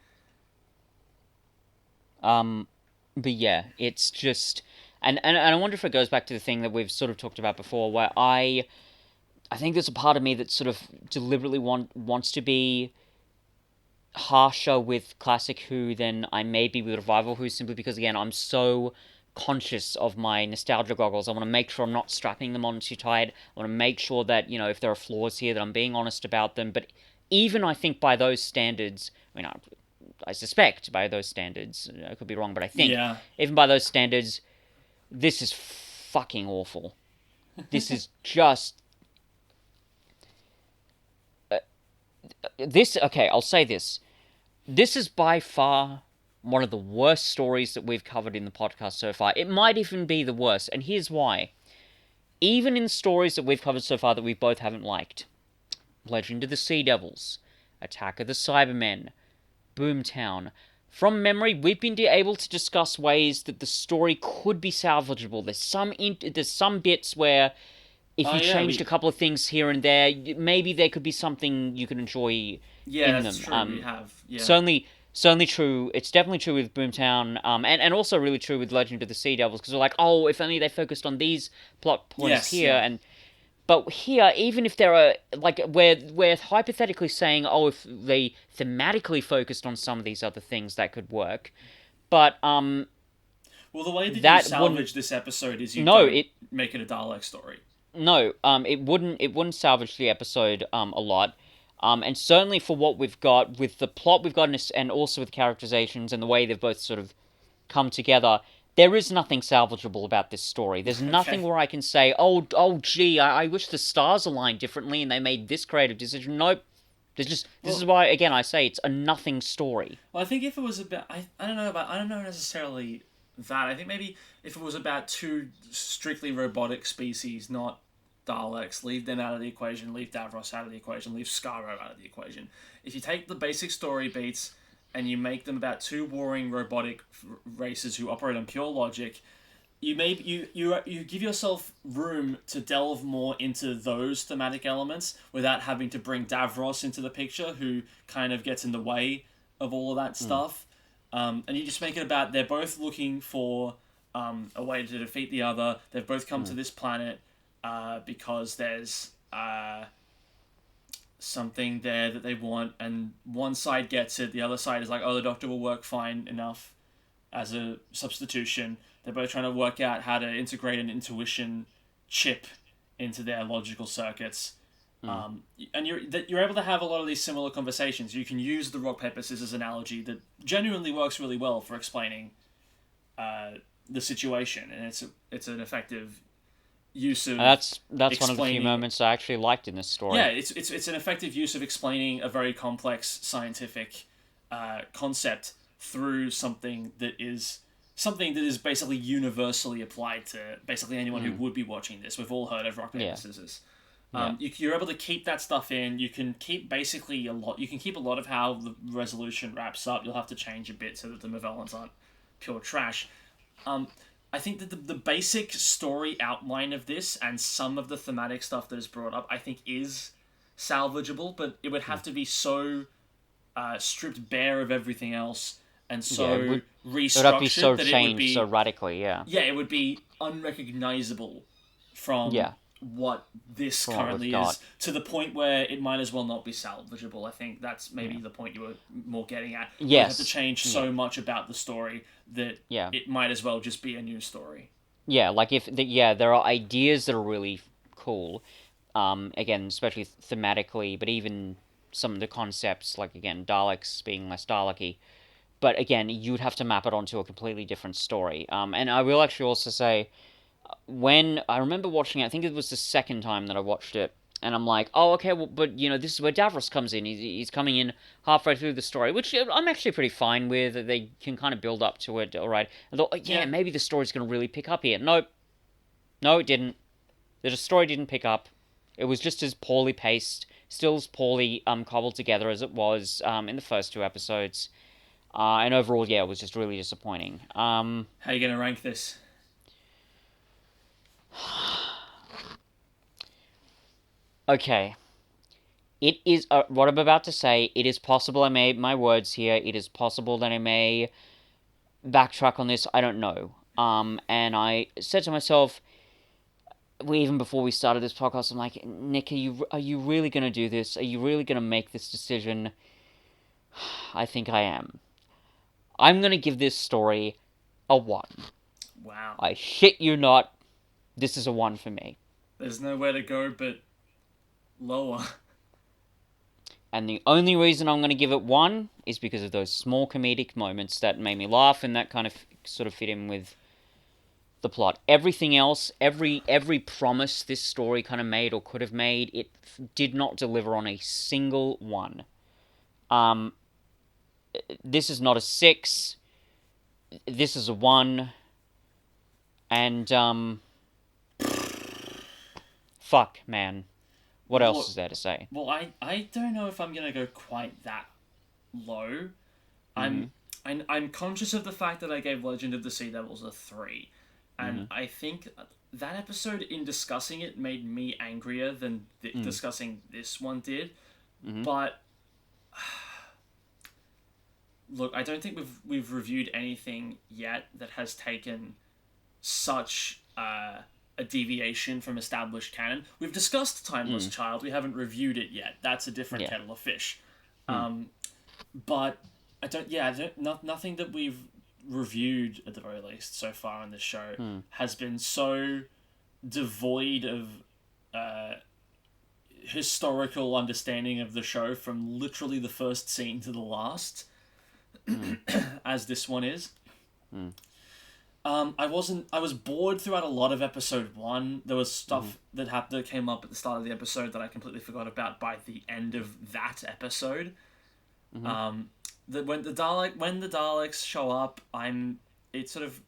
Um, but yeah, it's just, and I wonder if it goes back to the thing that we've sort of talked about before, where I think there's a part of me that sort of deliberately wants to be harsher with classic Who than I may be with Revival Who, simply because again I'm so conscious of my nostalgia goggles. I want to make sure I'm not strapping them on too tight. I want to make sure that if there are flaws here, that I'm being honest about them. But even I think by those standards, I mean I suspect by those standards, I could be wrong, but I think Yeah, even by those standards, this is fucking awful. This is just this. Okay, I'll say this. This is by far one of the worst stories that we've covered in the podcast so far. It might even be the worst, and here's why. Even in stories that we've covered so far that we both haven't liked, Legend of the Sea Devils, Attack of the Cybermen, Boomtown. From memory, we've been able to discuss ways that the story could be salvageable. There's some bits where if oh you yeah, changed a couple of things here and there, maybe there could be something you could enjoy yeah, in that's them. true. We have, yeah, Certainly true. It's definitely true with Boomtown, and also really true with Legend of the Sea Devils, because we're like, oh, if only they focused on these plot points yes, here, yeah, and but here, even if there are like we're hypothetically saying, oh, if they thematically focused on some of these other things, that could work. But Well, the way that you that wouldn't. salvage this episode is you No, don't it make it a Dalek story. no. It wouldn't salvage the episode a lot. And certainly for what we've got with the plot we've got and also with characterizations and the way they've both sort of come together, there is nothing salvageable about this story. There's nothing Okay. where I can say, gee, I wish the stars aligned differently and they made this creative decision. Nope. This is Well, why again I say it's a nothing story. well, I think if it was about, I don't know necessarily that. I think maybe if it was about two strictly robotic species, not Daleks, leave them out of the equation, leave Davros out of the equation, leave Skaro out of the equation. If you take the basic story beats and you make them about two warring robotic races who operate on pure logic, you give yourself room to delve more into those thematic elements without having to bring Davros into the picture, who kind of gets in the way of all of that stuff. And you just make it about they're both looking for a way to defeat the other. They've both come to this planet because there's something there that they want, and one side gets it, the other side is like, oh, the doctor will work fine enough as a substitution. They're both trying to work out how to integrate an intuition chip into their logical circuits. And you're able to have a lot of these similar conversations. You can use the rock paper scissors analogy that genuinely works really well for explaining the situation, and it's an effective use of That's one of the few moments I actually liked in this story. yeah, it's an effective use of explaining a very complex scientific concept through something that is basically universally applied to basically anyone who would be watching this. We've all heard of rock paper scissors. You're able to keep that stuff in. You can keep basically a lot. You can keep a lot of how the resolution wraps up. You'll have to change a bit so that the Movellans aren't pure trash. I think that the basic story outline of this and some of the thematic stuff that is brought up, I think, is salvageable, but it would have to be so stripped bare of everything else and so it would restructured have to be so that it would changed be so radically. yeah, it would be unrecognizable from what this From what currently we've got. is, to the point where it might as well not be salvageable. I think that's maybe the point you were more getting at. You have to change so much about the story that it might as well just be a new story. Yeah, like there are ideas that are really cool. Again, especially thematically, but even some of the concepts, like again, Daleks being less Dalek-y. But again, you'd have to map it onto a completely different story. And I will actually also say, when I remember watching it, I think it was the second time that I watched it, and I'm like, oh, okay, well, but this is where Davros comes in. He's coming in halfway through the story, which I'm actually pretty fine with. They can kind of build up to it, all right. I thought, maybe the story's going to really pick up here. Nope. No, it didn't. The story didn't pick up. It was just as poorly paced, still as poorly cobbled together as it was in the first two episodes. And overall, it was just really disappointing. How are you going to rank this? Okay. It is what I'm about to say. It is possible I made my words here. It is possible that I may backtrack on this. I don't know. And I said to myself, even before we started this podcast, I'm like, Nick, are you really gonna do this? Are you really gonna make this decision? I think I am. I'm gonna give this story a 1. Wow. I shit you not. This is a 1 for me. There's nowhere to go but lower. And the only reason I'm going to give it 1 is because of those small comedic moments that made me laugh and that kind of sort of fit in with the plot. Everything else, every promise this story kind of made or could have made, it did not deliver on a single one. This is not a 6. This is a 1. And, fuck, man. What else is there to say? Well, I don't know if I'm going to go quite that low. I'm conscious of the fact that I gave Legend of the Sea Devils a 3. And I think that episode, in discussing it, made me angrier than discussing this one did. But look, I don't think we've reviewed anything yet that has taken such a deviation from established canon. We've discussed Timeless Child. We haven't reviewed it yet. That's a different kettle of fish. But I don't. Nothing that we've reviewed, at the very least, so far on this show, Hmm. has been so devoid of historical understanding of the show from literally the first scene to the last, Hmm. as this one is. Hmm. I was bored throughout a lot of episode one. There was Mm-hmm. stuff that came up at the start of the episode that I completely forgot about by the end of that episode. Mm-hmm. When the Daleks show up, it's sort of,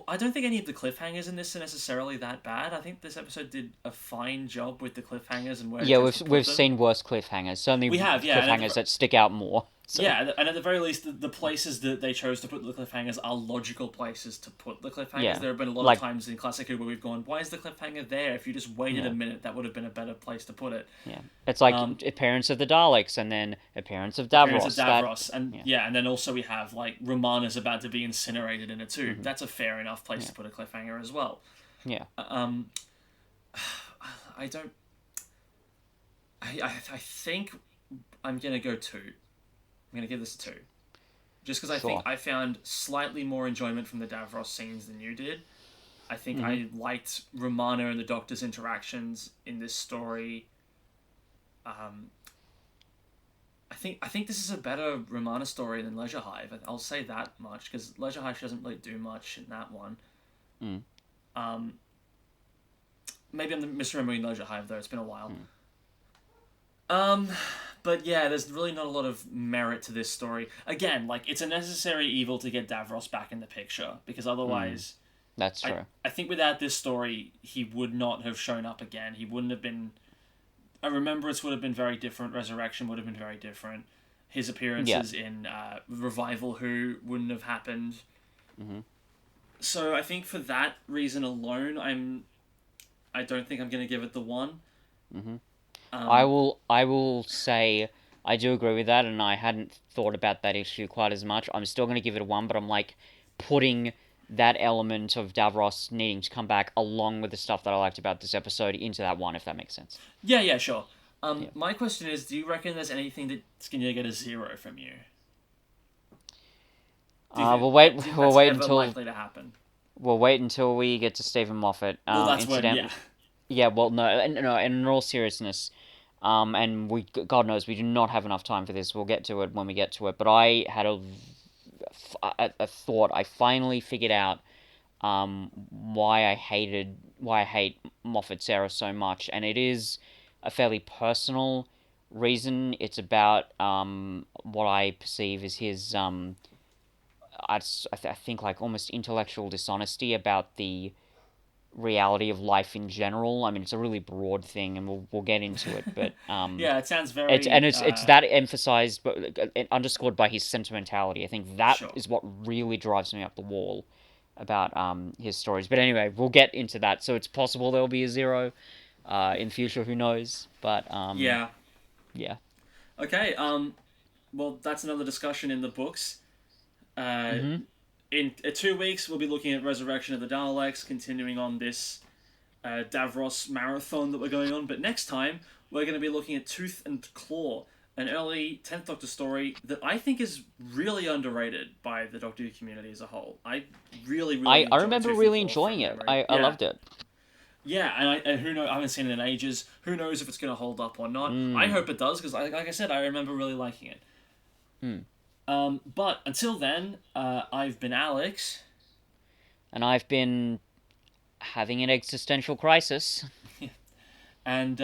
I don't think any of the cliffhangers in this are necessarily that bad. I think this episode did a fine job with the cliffhangers and where it Yeah, chose we've to put we've them. seen worse cliffhangers. Certainly We have, yeah, cliffhangers that stick out more. So yeah, and at the very least, the places that they chose to put the cliffhangers are logical places to put the cliffhangers. yeah, There have been a lot of like times in Classic Who where we've gone, why is the cliffhanger there? If you just waited yeah, a minute, that would have been a better place to put it. yeah. It's like Um, appearance of the Daleks and then appearance of Appearance of Davros. That Davros, and yeah. yeah, and then also we have like Romana's about to be incinerated in a tube. Mm-hmm. That's a fair enough place Yeah. to put a cliffhanger as well. Yeah. I don't. I think I'm gonna go two. I'm gonna give this a two, just because I think Sure. I found slightly more enjoyment from the Davros scenes than you did. I think Mm-hmm. I liked Romana and the Doctor's interactions in this story. I think this is a better Romana story than Leisure Hive. I'll say that much because Leisure Hive doesn't really do much in that one. Mm. Maybe I'm misremembering Leisure Hive though. It's been a while. Mm. But yeah, there's really not a lot of merit to this story. Again, like it's a necessary evil to get Davros back in the picture because otherwise, That's true. I think without this story, he would not have shown up again. He wouldn't have been. A Remembrance would have been very different. Resurrection would have been very different. His appearances in Revival Who wouldn't have happened. Mm-hmm. So I think for that reason alone, I don't think I'm going to give it the one. Mm-hmm. I will say I do agree with that, and I hadn't thought about that issue quite as much. I'm still going to give it a one, but I'm like putting that element of Davros needing to come back along with the stuff that I liked about this episode into that one, if that makes sense. Yeah, sure. Yeah. My question is, do you reckon there's anything that's going to get a 0 from you? We'll wait. Do you think We'll that's wait ever until likely to happen? we'll wait until we get to Stephen Moffat. Well, that's when, incidentally, yeah. yeah. Well, no, and in all seriousness, and God knows, we do not have enough time for this. We'll get to it when we get to it. But I had a thought. I finally figured out why I hate Moffat Sarah so much, and it is a fairly personal reason. It's about what I perceive as his I think like almost intellectual dishonesty about the reality of life in general. I mean, it's a really broad thing, and we'll get into it. But Yeah, it sounds very... it's that emphasized, but underscored by his sentimentality. I think that Sure. is what really drives me up the wall about his stories. But anyway, we'll get into that. So it's possible there'll be a 0 in future. Who knows? But Yeah. yeah. Okay, well, that's another discussion in the books. In 2 weeks, we'll be looking at Resurrection of the Daleks, continuing on this Davros marathon that we're going on. But next time, we're going to be looking at Tooth and Claw, an early 10th Doctor story that I think is really underrated by the Doctor Who community as a whole. I really I enjoyed remember Tooth really and Claw enjoying from it. memory. I loved it. Yeah, and who knows? I haven't seen it in ages. Who knows if it's going to hold up or not? I hope it does because, like I said, I remember really liking it. But until then, I've been Alex. And I've been having an existential crisis. And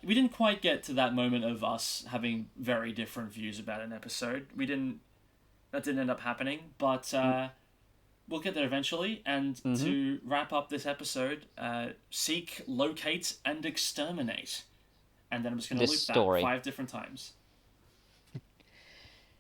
we didn't quite get to that moment of us having very different views about an episode. That didn't end up happening, but we'll get there eventually. And to wrap up this episode, seek, locate, and exterminate. And then I'm just going to loop that 5 different times.